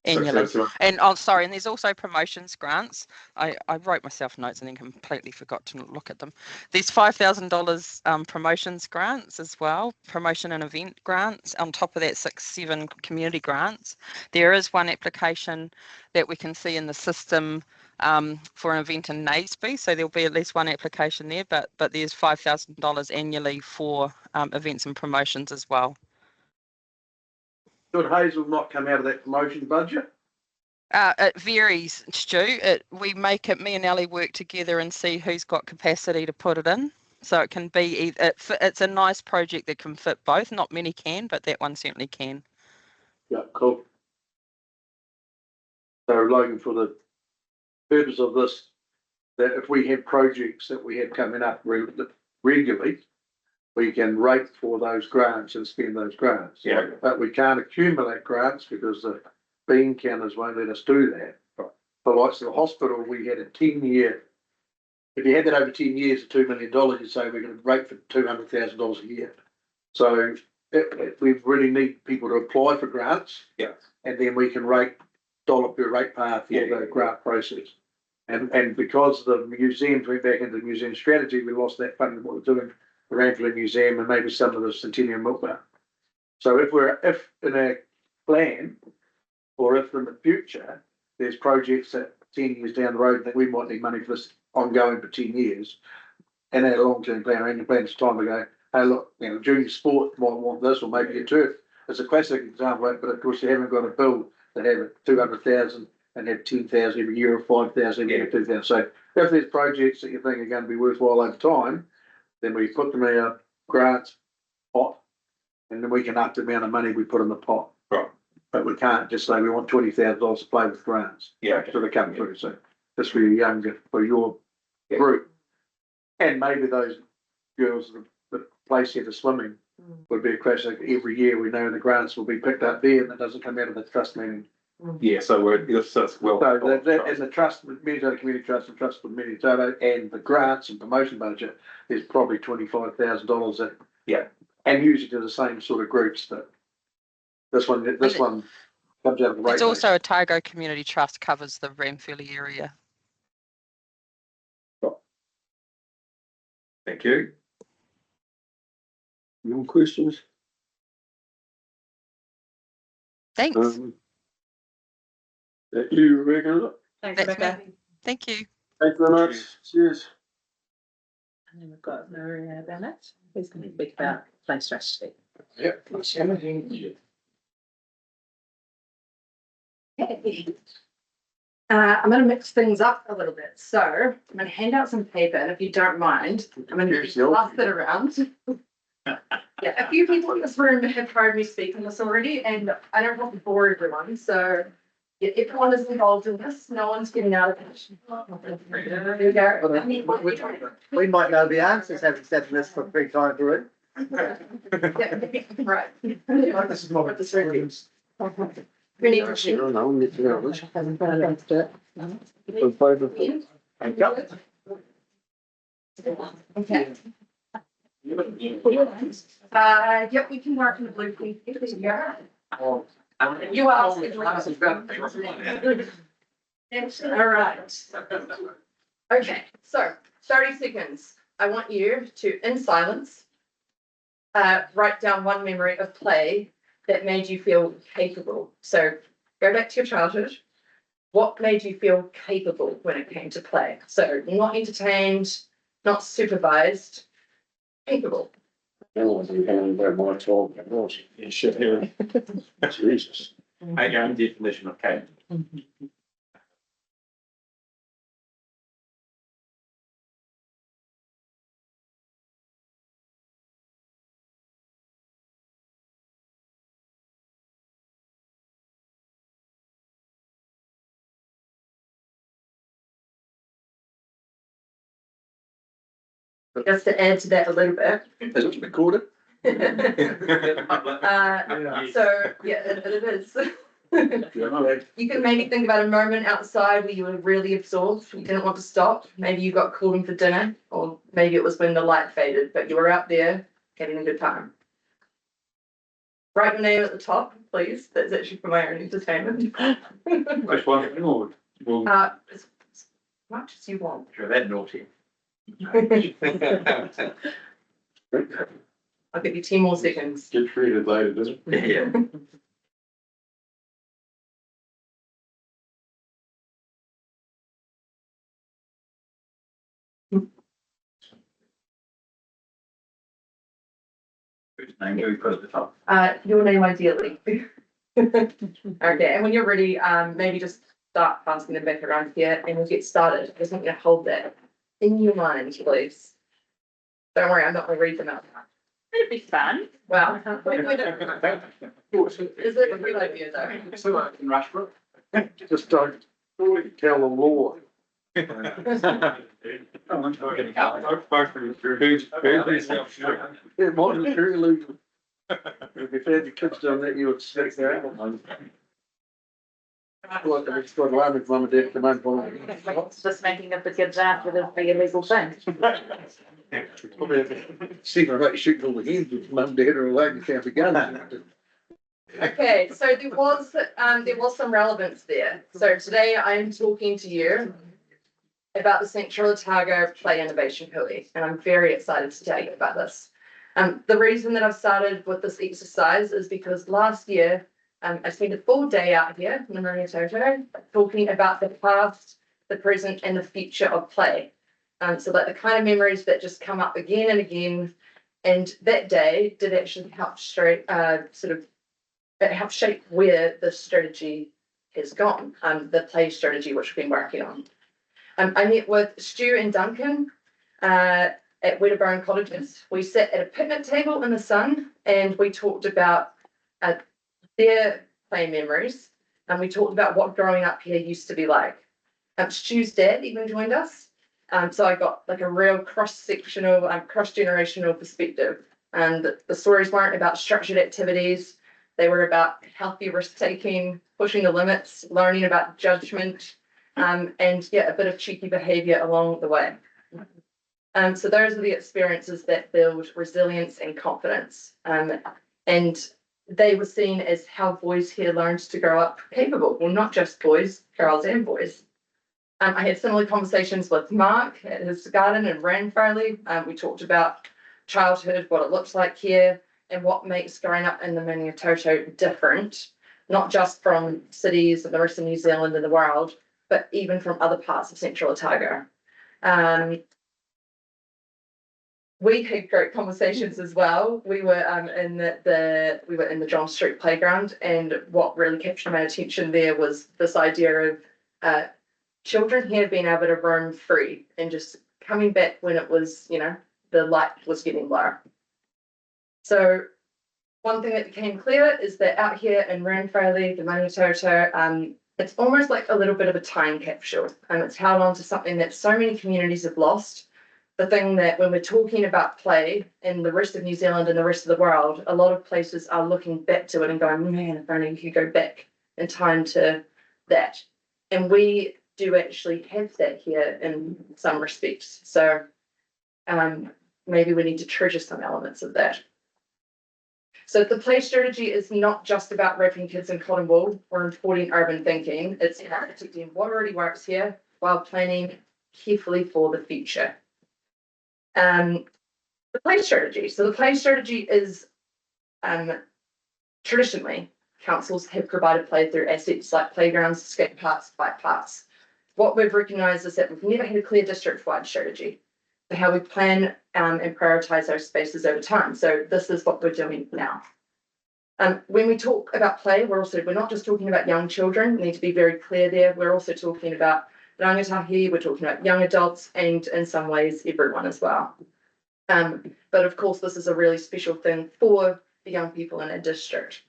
annually. And and there's also promotions grants. I wrote myself notes and then completely forgot to look at them. There's $5,000 promotions grants as well, promotion and event grants. On top of that, 7 community grants. There is one application that we can see in the system for an event in Naseby, so there'll be at least one application there, but there's $5,000 annually for events and promotions as well. Should Hazel not come out of that promotion budget? It varies, Stu. Me and Ellie work together and see who's got capacity to put it in. So it can be, it's a nice project that can fit both. Not many can, but that one certainly can. Yeah, cool. So Logan, for the purpose of this, that if we have projects that we have coming up regularly, we can rate for those grants and spend those grants. Yeah. But we can't accumulate grants because the bean counters won't let us do that. Right. For like the hospital, we had a 10-year, if you had that over 10 years at $2 million, you'd say we're going to rate for $200,000 a year. So we really need people to apply for grants. Yeah. And then we can rate dollar per rate path for the grant process. And because the museums went back into the museum strategy, we lost that funding, what we're doing the Ranfurly Museum and maybe some of the Centennial Milk Bar. So if in a plan, or if in the future, there's projects that 10 years down the road that we might need money for this ongoing for 10 years, and that long-term plan or annual plan, it's time to go, hey, look, junior sport might want this, or maybe a turf. It's a classic example, but of course you haven't got a bill that have 200,000 and have 10,000 every year or 5,000 every year, 2,000. So if there's projects that you think are going to be worthwhile over time, then we put them in a grants pot, and then we can up the amount of money we put in the pot. Right. But we can't just say we want $20,000 to play with grants. Yeah. So they come through. So just for your younger, for your group, and maybe those girls that play centre swimming would be a question. Every year we know the grants will be picked up there, and it doesn't come out of the trust meeting. Yeah, so it's well. So that and the trust, Maniototo Community Trust and Trust for Maniototo, and the grants and promotion budget is probably $25,000 that. Yeah. And usually to the same sort of groups that this one comes out of the rate. It's also a Otago Community Trust covers the Ranfurly area. Thank you. No questions? Thanks. That you, Rebecca? Thanks, That's Rebecca. me. Thank you. Thanks very much. Cheers. And then we've got Maria Bennett, who's going to speak about play strategy. Yeah. I'm going to mix things up a little bit. So I'm going to hand out some paper, and if you don't mind, I'm going to pass it around. Yeah, a few people in this room have heard me speak on this already, and I don't want to bore everyone. So yeah, everyone is involved in this. No one's getting out of it. There you go. I mean, We might know the answers, having said this for 3 times through. yeah, right. This is more of the streams. Really appreciate it. No, I'm getting out of this. Hasn't been against it. In favour. Okay. Yep, we can mark in the blue, please. Yeah. You are. All right. Okay, so 30 seconds. I want you to, in silence, write down one memory of play that made you feel capable. So go back to your childhood. What made you feel capable when it came to play? So not entertained, not supervised, capable. Jesus. I own definition of K. Just to add to that a little bit. Is it recorded? So yeah, it is. You can maybe think about a moment outside where you were really absorbed, you didn't want to stop. Maybe you got called in for dinner, or maybe it was when the light faded, but you were out there having a good time. Write your name at the top, please. That's actually for my own entertainment. Which one? As much as you want. You're that naughty. I'll give you 10 more seconds. Get treated later, doesn't it? Yeah. Whose name do we put at the top? Your name ideally. Okay, and when you're ready, maybe just start passing them back around here and we'll get started. I just want you to hold that in your mind, please. Don't worry, I'm not going to read them out. It'd be fun. Well, is it a good idea though? So I can rush for Just don't tell the law. it. It might be very illegal. If you had your kids done that, you would stick there. Like the next one, alarm if mum and dad come home from. Just making of the kids after the big illegal thing. Secret about shooting all the hens with mum and dad are away and you can't be guns. Okay, so there was some relevance there. So today I am talking to you about the Central Otago Play Innovation Hui, and I'm very excited to tell you about this. The reason that I've started with this exercise is because last year I spent a full day out here in the Maniototo talking about the past, the present, and the future of play. So like the kind of memories that just come up again and again. And that day did actually help it helped shape where the strategy has gone, the play strategy which we've been working on. I met with Stu and Duncan at Wedderburn Cottages. We sat at a picnic table in the sun and we talked about their play memories, and we talked about what growing up here used to be like. Stu's dad even joined us, so I got like a real cross-sectional, cross-generational perspective. And the stories weren't about structured activities; they were about healthy risk-taking, pushing the limits, learning about judgment, and yeah, a bit of cheeky behaviour along the way. So those are the experiences that build resilience and confidence, and they were seen as how boys here learned to grow up capable. Well, not just boys, girls and boys. I had similar conversations with Mark at his garden in Ranfurly. We talked about childhood, what it looks like here, and what makes growing up in the Maniototo different, not just from cities and the rest of New Zealand and the world, but even from other parts of Central Otago. We had great conversations as well. We were in the John Street playground, and what really captured my attention there was this idea of children here being able to roam free and just coming back when it was, the light was getting low. So one thing that became clear is that out here in Ranfurly, the Maniototo, it's almost like a little bit of a time capsule, and it's held on to something that so many communities have lost. The thing that when we're talking about play in the rest of New Zealand and the rest of the world, a lot of places are looking back to it and going, man, if only you could go back in time to that. And we do actually have that here in some respects. So maybe we need to treasure some elements of that. So the play strategy is not just about wrapping kids in cotton wool or importing urban thinking. It's about protecting what already works here while planning carefully for the future. The play strategy. So the play strategy is traditionally councils have provided play through assets like playgrounds, skate parks, bike parks. What we've recognised is that we've never had a clear district-wide strategy for how we plan and prioritise those spaces over time. So this is what we're doing now. When we talk about play, we're not just talking about young children. We need to be very clear there. We're also talking about rangatahi, we're talking about young adults, and in some ways everyone as well. But of course, this is a really special thing for the young people in a district.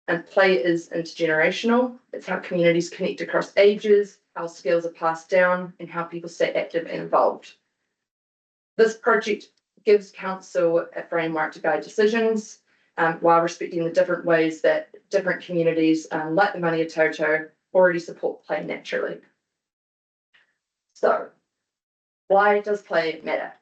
And play is intergenerational. It's how communities connect across ages, how skills are passed down, and how people stay active and involved. This project gives council a framework to guide decisions while respecting the different ways that different communities like the Maniototo already support play naturally. So, why does play matter?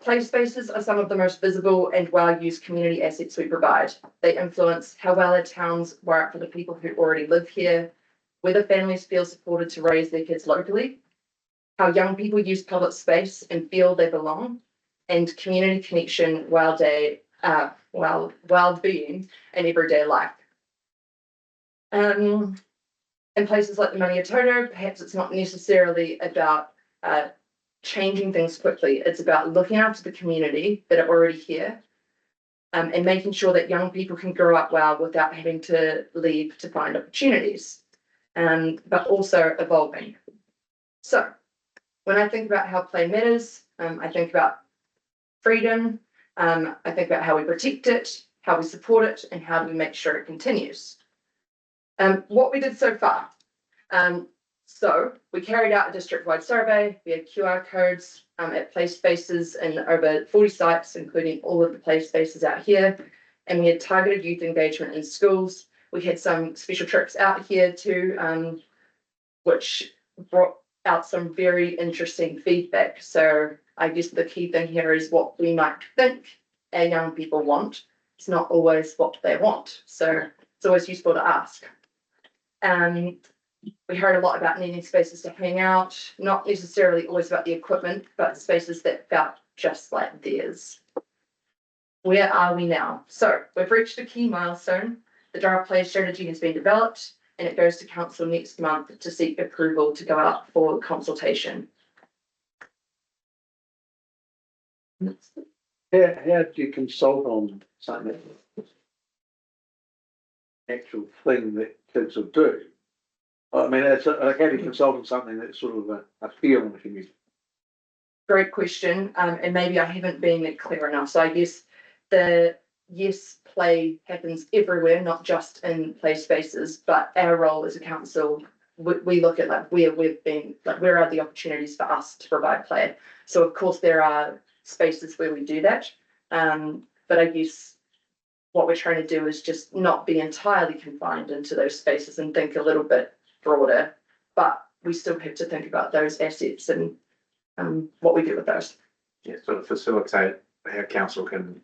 Play spaces are some of the most visible and well-used community assets we provide. They influence how well our towns work for the people who already live here, whether families feel supported to raise their kids locally, how young people use public space and feel they belong, and community connection, well-being in everyday life. In places like the Maniototo, perhaps it's not necessarily about changing things quickly. It's about looking after the community that are already here and making sure that young people can grow up well without having to leave to find opportunities, but also evolving. So when I think about how play matters, I think about freedom, I think about how we protect it, how we support it, and how do we make sure it continues. What we did so far. So we carried out a district-wide survey. We had QR codes at play spaces in over 40 sites, including all of the play spaces out here. And we had targeted youth engagement in schools. We had some special trips out here too, which brought out some very interesting feedback. So I guess the key thing here is what we might think our young people want. It's not always what they want. So it's always useful to ask. We heard a lot about needing spaces to hang out, not necessarily always about the equipment, but spaces that felt just like theirs. Where are we now? So we've reached a key milestone. The draft play strategy has been developed and it goes to council next month to seek approval to go out for consultation. How do you consult on something? Actual thing that kids will do. I mean, it's like how do you consult on something that's sort of a feeling for you? Great question, and maybe I haven't been clear enough. So I guess play happens everywhere, not just in play spaces, but our role as a council, we look at like where we've been, like where are the opportunities for us to provide play. So of course there are spaces where we do that, but I guess what we're trying to do is just not be entirely confined into those spaces and think a little bit broader, but we still have to think about those assets and what we do with those. Yeah, sort of facilitate how council can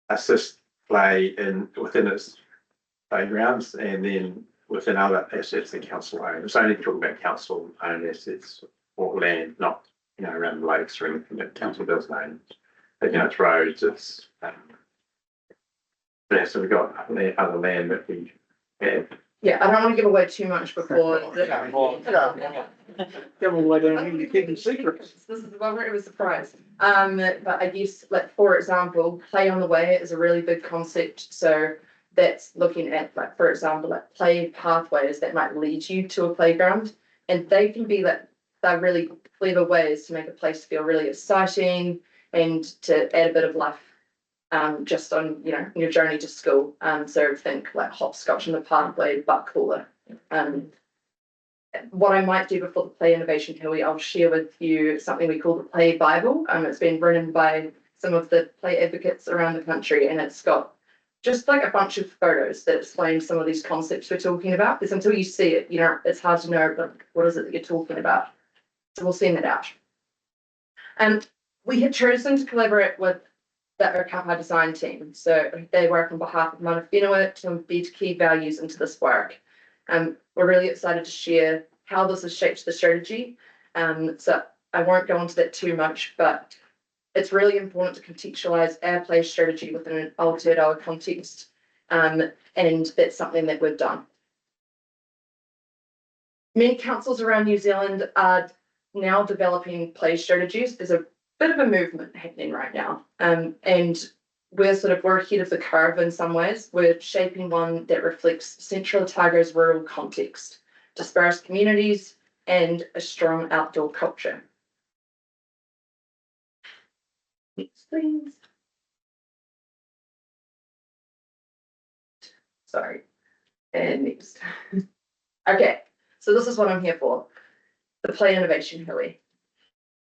assist play within its playgrounds and then within other assets that council owns. It's only talking about council owned assets or land, not around the lakes or anything that council does own. But, it's roads, it's so we've got other land that we have. Yeah, I don't want to give away too much before. Give away down you're keeping secrets. This is it was a surprise. But I guess, like for example, play on the way is a really big concept. So that's looking at, like, for example, like play pathways that might lead you to a playground, and they can be like they're really clever ways to make a place feel really exciting and to add a bit of life. Just on your journey to school. So think like hopscotch in the pathway, but cooler. What I might do before the Play Innovation Hill, I'll share with you something we call the Play Bible. It's been written by some of the play advocates around the country, and it's got just like a bunch of photos that explain some of these concepts we're talking about, because until you see it, you know, it's hard to know, but what is it that you're talking about? So we'll send that out. And we had chosen to collaborate with the Okapa design team. So they work on behalf of Mana Whenua to embed key values into this work. We're really excited to share how this has shaped the strategy. So I won't go into that too much, but it's really important to contextualize our play strategy within an Aotearoa context. And that's something that we've done. Many councils around New Zealand are now developing play strategies. There's a bit of a movement happening right now. And we're ahead of the curve in some ways. We're shaping one that reflects Central Otago's rural context, dispersed communities, and a strong outdoor culture. Next, please. Sorry. And next. Okay, so this is what I'm here for. The Play Innovation Hui.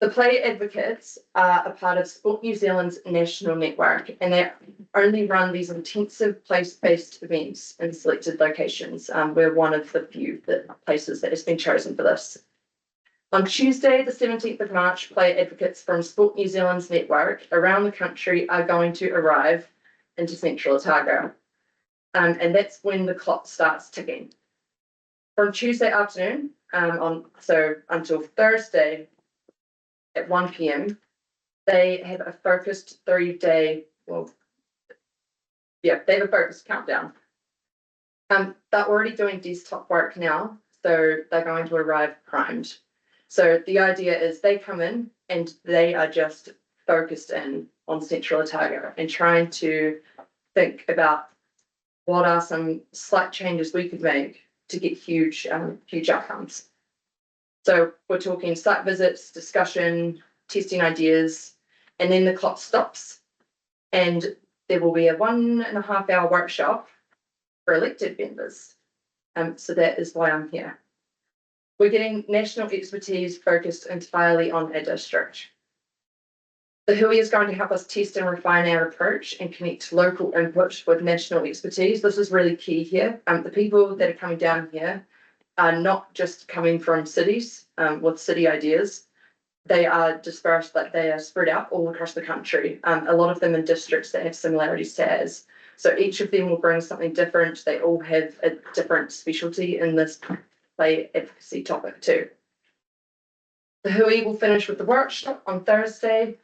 The Play Advocates are a part of Sport New Zealand's national network, and they only run these intensive place-based events in selected locations. We're one of the few places that has been chosen for this. On Tuesday, the 17th of March, Play Advocates from Sport New Zealand's network around the country are going to arrive into Central Otago. And that's when the clock starts ticking. From Tuesday afternoon, until Thursday at 1 p.m, they have a focused 3-day, they have a focused countdown. They're already doing desktop work now, so they're going to arrive primed. So the idea is they come in and they are just focused in on Central Otago and trying to think about what are some slight changes we could make to get huge outcomes. So we're talking site visits, discussion, testing ideas, and then the clock stops. And there will be a 1.5 hour workshop for elected members. So that is why I'm here. We're getting national expertise focused entirely on our district. The Hui is going to help us test and refine our approach and connect local input with national expertise. This is really key here. The people that are coming down here are not just coming from cities with city ideas. They are dispersed, like they are spread out all across the country. A lot of them in districts that have similarities to ours. So each of them will bring something different. They all have a different specialty in this play advocacy topic too. The Hui will finish with the workshop on Thursday.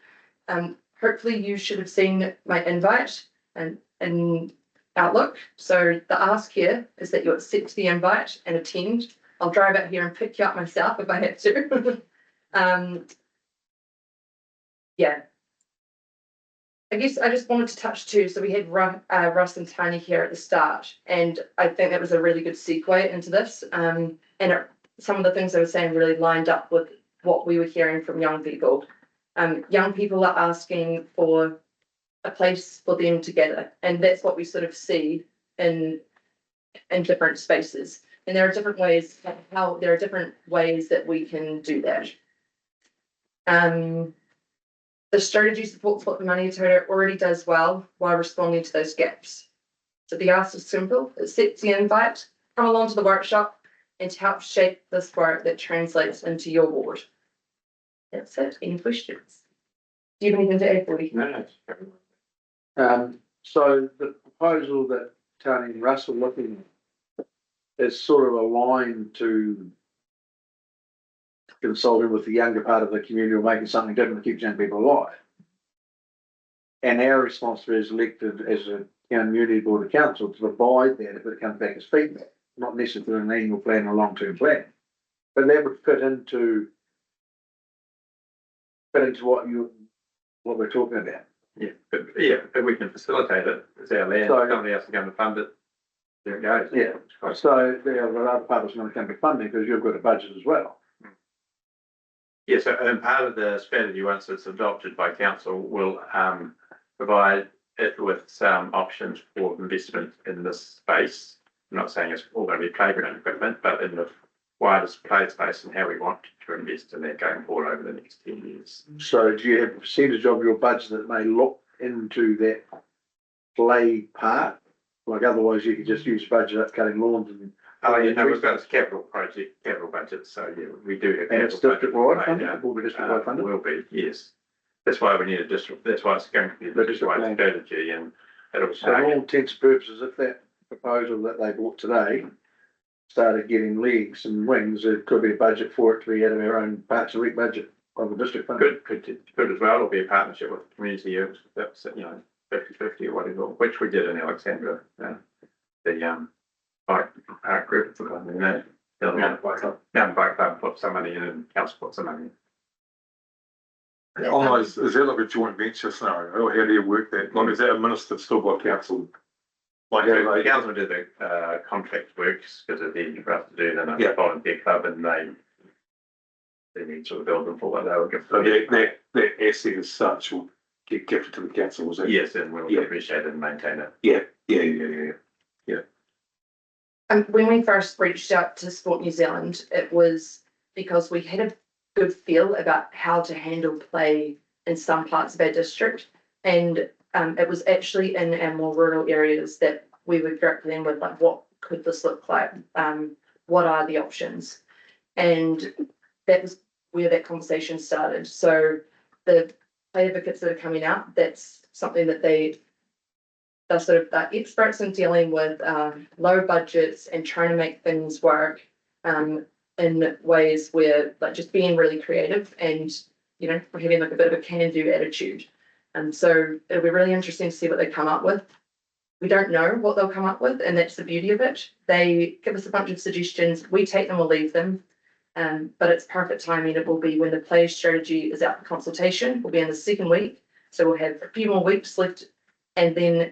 Hopefully you should have seen my invite and Outlook. So the ask here is that you accept the invite and attend. I'll drive out here and pick you up myself if I have to. Yeah. I guess I just wanted to touch too. So we had Russ and Tanya here at the start, and I think that was a really good segue into this. Some of the things they were saying really lined up with what we were hearing from young people. Young people are asking for a place for them to gather, and that's what we sort of see in different spaces. And there are different ways that we can do that. The strategy supports what the Maniototo already does well while responding to those gaps. So the ask is simple: accept the invite, come along to the workshop, and to help shape this work that translates into your ward. That's it. Any questions? Do you have anything to add, Woody? No. So the proposal that Tony and Russ are looking at is sort of aligned to consulting with the younger part of the community or making something different to keep young people alive. And our responsibility is elected as a community board of council to provide that if it comes back as feedback, not necessarily an annual plan or long-term plan. But that would fit into what we're talking about. If we can facilitate it, it's our land, So- somebody else is going to fund it. There it goes. Yeah. So the other part is going to come to funding because you've got a budget as well. Yes, and part of the strategy, once it's adopted by council, will provide it with some options for investment in this space. I'm not saying it's all going to be playground equipment, but in the widest play space and how we want to invest in that going forward over the next 10 years. So do you have a percentage of your budget that may look into that play part? Like otherwise you could just use budget up cutting lawns and. Oh, yeah, no, we've got this capital project, capital budget, so yeah, we do have. And it's capital district budget wide funded, laid out. it will be district wide funded. Will be, yes. That's why we need a district, that's why it's going to be a district wide strategy and it'll. So for all intents and purposes, if that proposal that they brought today started getting legs and wings, it could be a budget for it to be out of our own Parks and Rec budget of the district fund. Could as well, it'll be a partnership with the community use, that's, 50/50 or whatever, which we did in Alexandra, the, park group, forgotten the name. Mountain Bike Club put some money in and council put some money in. On those, is that like a joint venture scenario, or how do you work that? Like, is that administered still by council? Like, The council did the contract works because it's easy for us to do than a Yeah. volunteer club and they need sort of build them for what they will give. so that asset as such will get gifted to the council, was it? Yes, and we'll Yeah. appreciate it and maintain it. Yeah. When we first reached out to Sport New Zealand, it was because we had a good feel about how to handle play in some parts of our district. And it was actually in our more rural areas that we would direct them with like, what could this look like? What are the options? And that was where that conversation started. So the play advocates that are coming out, that's something that they're sort of experts in dealing with low budgets and trying to make things work in ways where like just being really creative and we're having like a bit of a can-do attitude. And so it'll be really interesting to see what they come up with. We don't know what they'll come up with, and that's the beauty of it. They give us a bunch of suggestions, we take them or leave them. But it's perfect timing. It will be when the play strategy is out for consultation. We'll be in the second week, so we'll have a few more weeks left, and then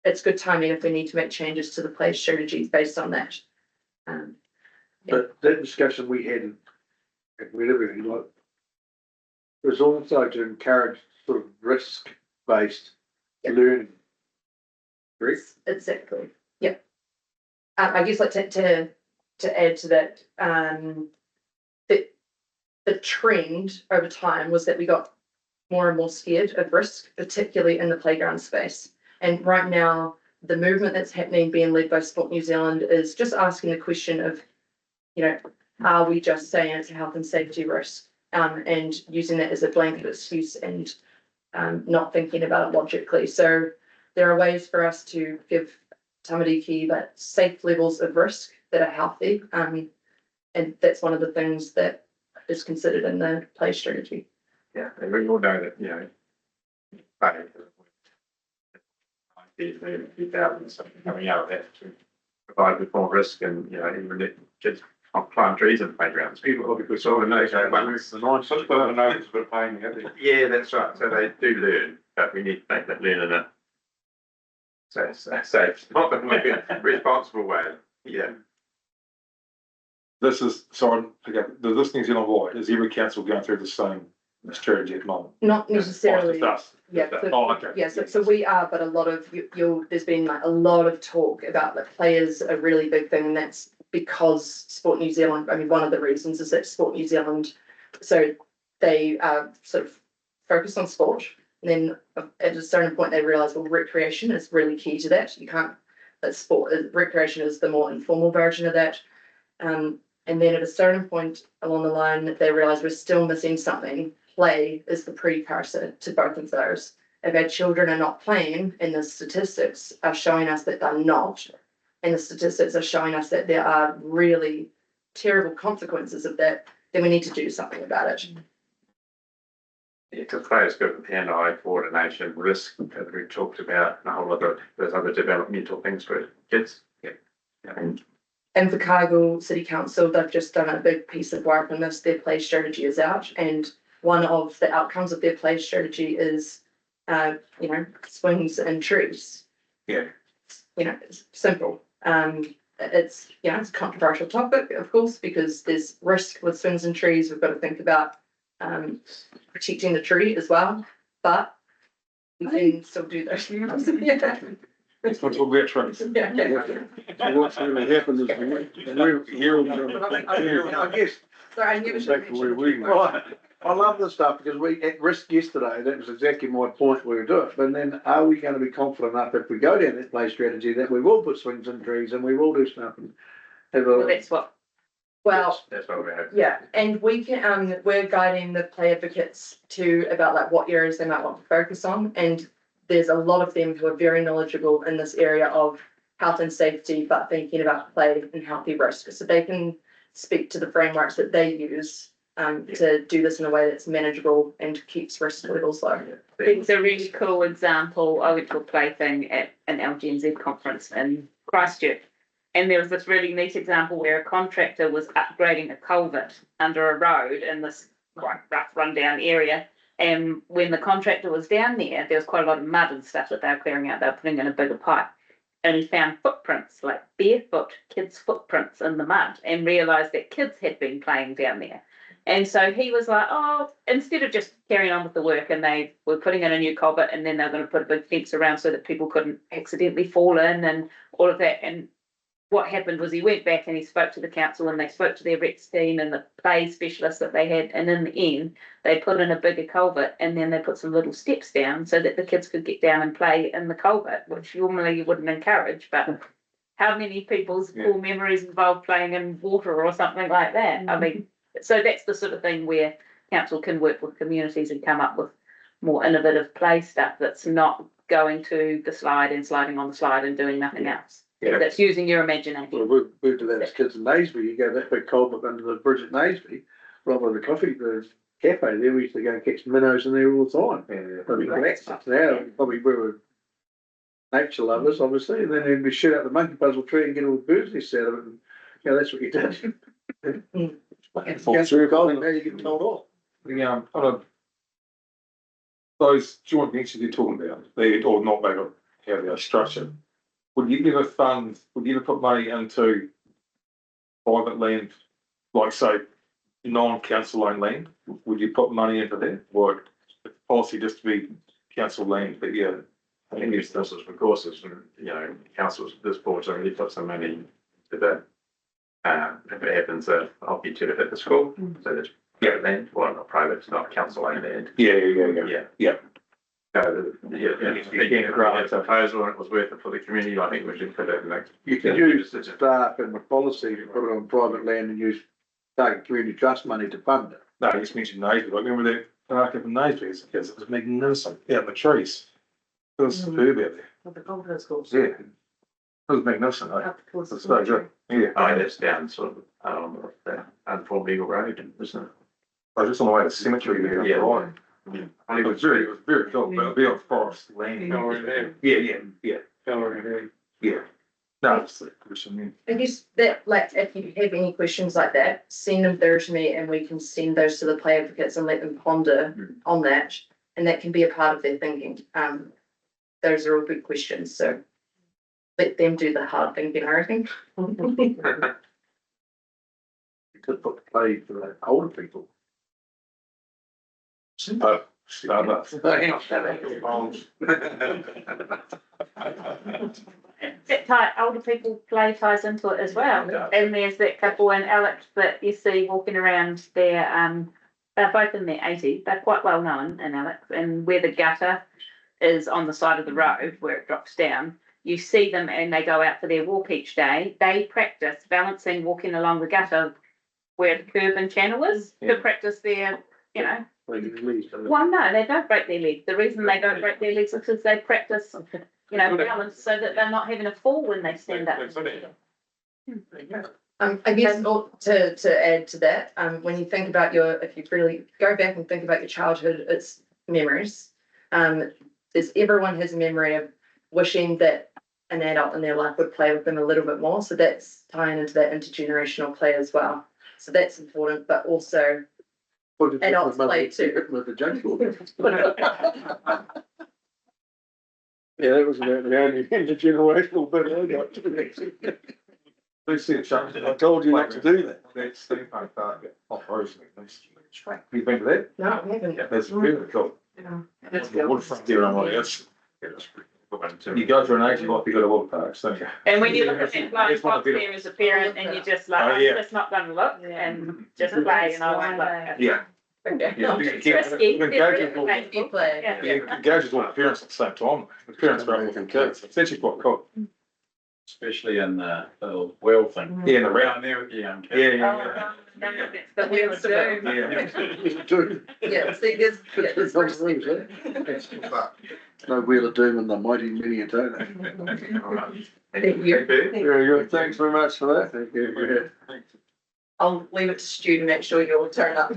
it's good timing if we need to make changes to the play strategies based on that. But that discussion we had with everything, like, was also to encourage sort of risk-based learning. Correct? Exactly. Yep. I guess like to add to that, the trend over time was that we got more and more scared of risk, particularly in the playground space. And right now, the movement that's happening, being led by Sport New Zealand, is just asking the question of, are we just saying it's a health and safety risk, and using that as a blanket excuse and not thinking about it logically. So there are ways for us to give tamariki but safe levels of risk that are healthy, and that's one of the things that is considered in the play strategy. Yeah, and we all know that, play. Coming out of that to provide with more risk and, even let kids climb trees and playgrounds. People obviously sort of know, the nine foot, I know it's a bit of pain, haven't they? Yeah, that's right. So they do learn, but we need to make that learn in a safe, not the responsible way. Yeah. This is, sorry, this New Zealand wide, is every council going through the same strategy at the moment? Not necessarily. Oh, it's just us. Yeah. Oh, okay. Yeah, so we are, but a lot of there's been like a lot of talk about the players a really big thing, and that's because Sport New Zealand, one of the reasons is that Sport New Zealand, so they sort of focus on sport, and then at a certain point they realise, well, recreation is really key to that. You can't, recreation is the more informal version of that. And then at a certain point along the line, they realise we're still missing something. Play is the precursor to both of those. If our children are not playing, and the statistics are showing us that they're not, and the statistics are showing us that there are really terrible consequences of that, then we need to do something about it. Yeah, because players got hand-eye coordination, risk, as we talked about, and a whole lot of there's other developmental things for kids. And for Cargill City Council, they've just done a big piece of work on this. Their play strategy is out, and one of the outcomes of their play strategy is, swings and trees. Yeah. It's simple. It's a controversial topic, of course, because there's risk with swings and trees. We've got to think about protecting the tree as well, but we can still do those. Yeah. Let's not talk about trees. Yeah. So what's going to happen is I guess. Sorry, I never Back to where we were. I love this stuff because we, at risk yesterday, that was exactly my point we were doing. But then are we going to be confident enough if we go down that play strategy that we will put swings in trees and we will do stuff and have Well, a, that's what, Well, That's what we have. yeah, and we can, we're guiding the play advocates to about like what areas they might want to focus on. And there's a lot of them who are very knowledgeable in this area of health and safety, but thinking about play and healthy risk. So they can speak to the frameworks that they use to do this in a way that's manageable and keeps risk levels low. it's a really cool example. I went to a play thing at an LGNZ conference in Christchurch. And there was this really neat example where a contractor was upgrading a culvert under a road in this quite rough rundown area. And when the contractor was down there was quite a lot of mud and stuff that they were clearing out. They were putting in a bigger pipe. And he found footprints, like barefoot kids' footprints in the mud, and realised that kids had been playing down there. And so he was like, oh, instead of just carrying on with the work, and they were putting in a new culvert, and then they were going to put a big fence around so that people couldn't accidentally fall in and all of that. And what happened was he went back and he spoke to the council, and they spoke to their Rex team and the play specialists that they had. And in the end, they put in a bigger culvert, and then they put some little steps down so that the kids could get down and play in the culvert, which normally you wouldn't encourage. But how many people's poor memories involve playing in water or something like that? I mean, so that's the sort of thing where council can work with communities and come up with more innovative play stuff that's not going to the slide and sliding on the slide and doing nothing else. Yeah. That's using your imagination. well, we've moved to that as kids in Naseby. You go that big culvert under the bridge at Naseby, right by the cafe there, we used to go and catch minnows in there all the time. But we collect it now, probably we were nature lovers, obviously, and then we shoot out the monkey puzzle tree and get all the birds nests out of it. And, you know, that's what you did. Against the gold, now you get told off. Those joint ventures you're talking about, they, or not, they got how they are structured. Would you ever put money into private land, like say, non-council owned land? Would you put money into that? Or the policy just to be council land, but yeah. I think it's this is for courses, and you know, councils, this board's already put some money to that. If it happens, I'll be to hit the school, so that's private land, well, not private, it's not council owned land. Yeah. Again, a proposal and it was worth it for the community. I think we should put it in next. You can use the staff and the policy to put it on private land and use target community trust money to fund it. No, you just mentioned Naseby. I remember that park up in Naseby as a kid. It was magnificent out in the trees. It was superb out there. The conference calls. Yeah. It was magnificent. Eh? Up towards It was the so good. Yeah. Oh, that's down sort of, the Unformed Eagle Road, isn't it? I was just on the way to the cemetery there. Yeah. Right. It was very cool. But it'll be on forest land. Yeah. No, it's the question. I guess that, like, if you have any questions like that, send them through to me and we can send those to the play advocates and let them ponder on that. And that can be a part of their thinking. Those are all good questions, so let them do the hard thinking, I reckon. You could put the play for the older people. Starbucks. That type, older people play ties into it as well. And there's that couple in Alex that you see walking around there, they're both in their 80s. They're quite well known in Alex, and where the gutter is on the side of the road where it drops down, you see them and they go out for their walk each day. They practice balancing, walking along the gutter where the curb and channel is to practice their, you know. Well, no, they don't break their legs. The reason they don't break their legs is because they practice, you know, balance so that they're not having a fall when they stand up. I guess to add to that, when you think about if you really go back and think about your childhood, it's memories. Everyone has a memory of wishing that an adult in their life would play with them a little bit more. So that's tying into that intergenerational play as well. So that's important, but also adults play too. With the jungle. Yeah, that was about the only intergenerational bit I got to. I told you not to do that. That's steampunk park off Rosemary. You been to that? No, I haven't. Yeah, that's really cool. That's The waterfront there, I'm like, you go to an age, you might be good at water parks, don't you? And when you look at that blind box there as a parent and you just like, Oh, I'm yeah. just not gonna look and just play and I won't look. Yeah. It engages all the parents at the same time. The parents are with the kids. It's actually quite cool. Especially in the well thing. Yeah, in the round. Around there with the young kids. Yeah. The wheel of doom. Yeah, see, there's, yeah, there's No wheel of doom and the mighty Maniototo. Thank you. Very good. Thanks very much for that. Thank you. I'll leave it to Stu to make sure you'll turn up.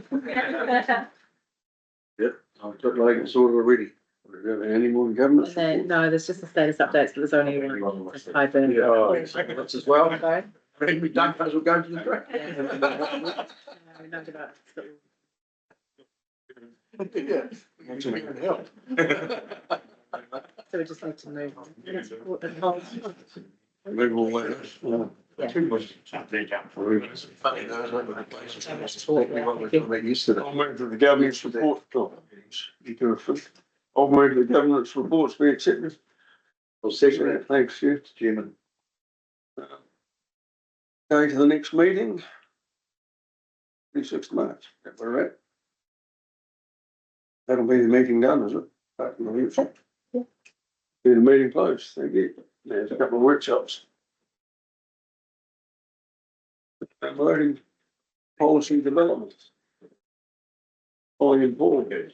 I've got like sort of already. We got any more government? And then, no, there's just the status updates, but there's only one. Hyper. Oh, that's as well. We don't, as we'll go to the track. Yeah. Actually, it helped. So we just need to move on. Move all that. Yeah. Funny though, isn't it? We're used to that. I'll move to the government's report. You do a fifth. I'll move the government's reports be accepted. Well, second that. Thanks, Stu. Chairman. Going to the next meeting. 26th March, that we're at. That'll be the meeting done, is it? Back in the week. Yeah. Be the meeting closed, thank you. There's a couple of workshops. Promoting policy development. Following board.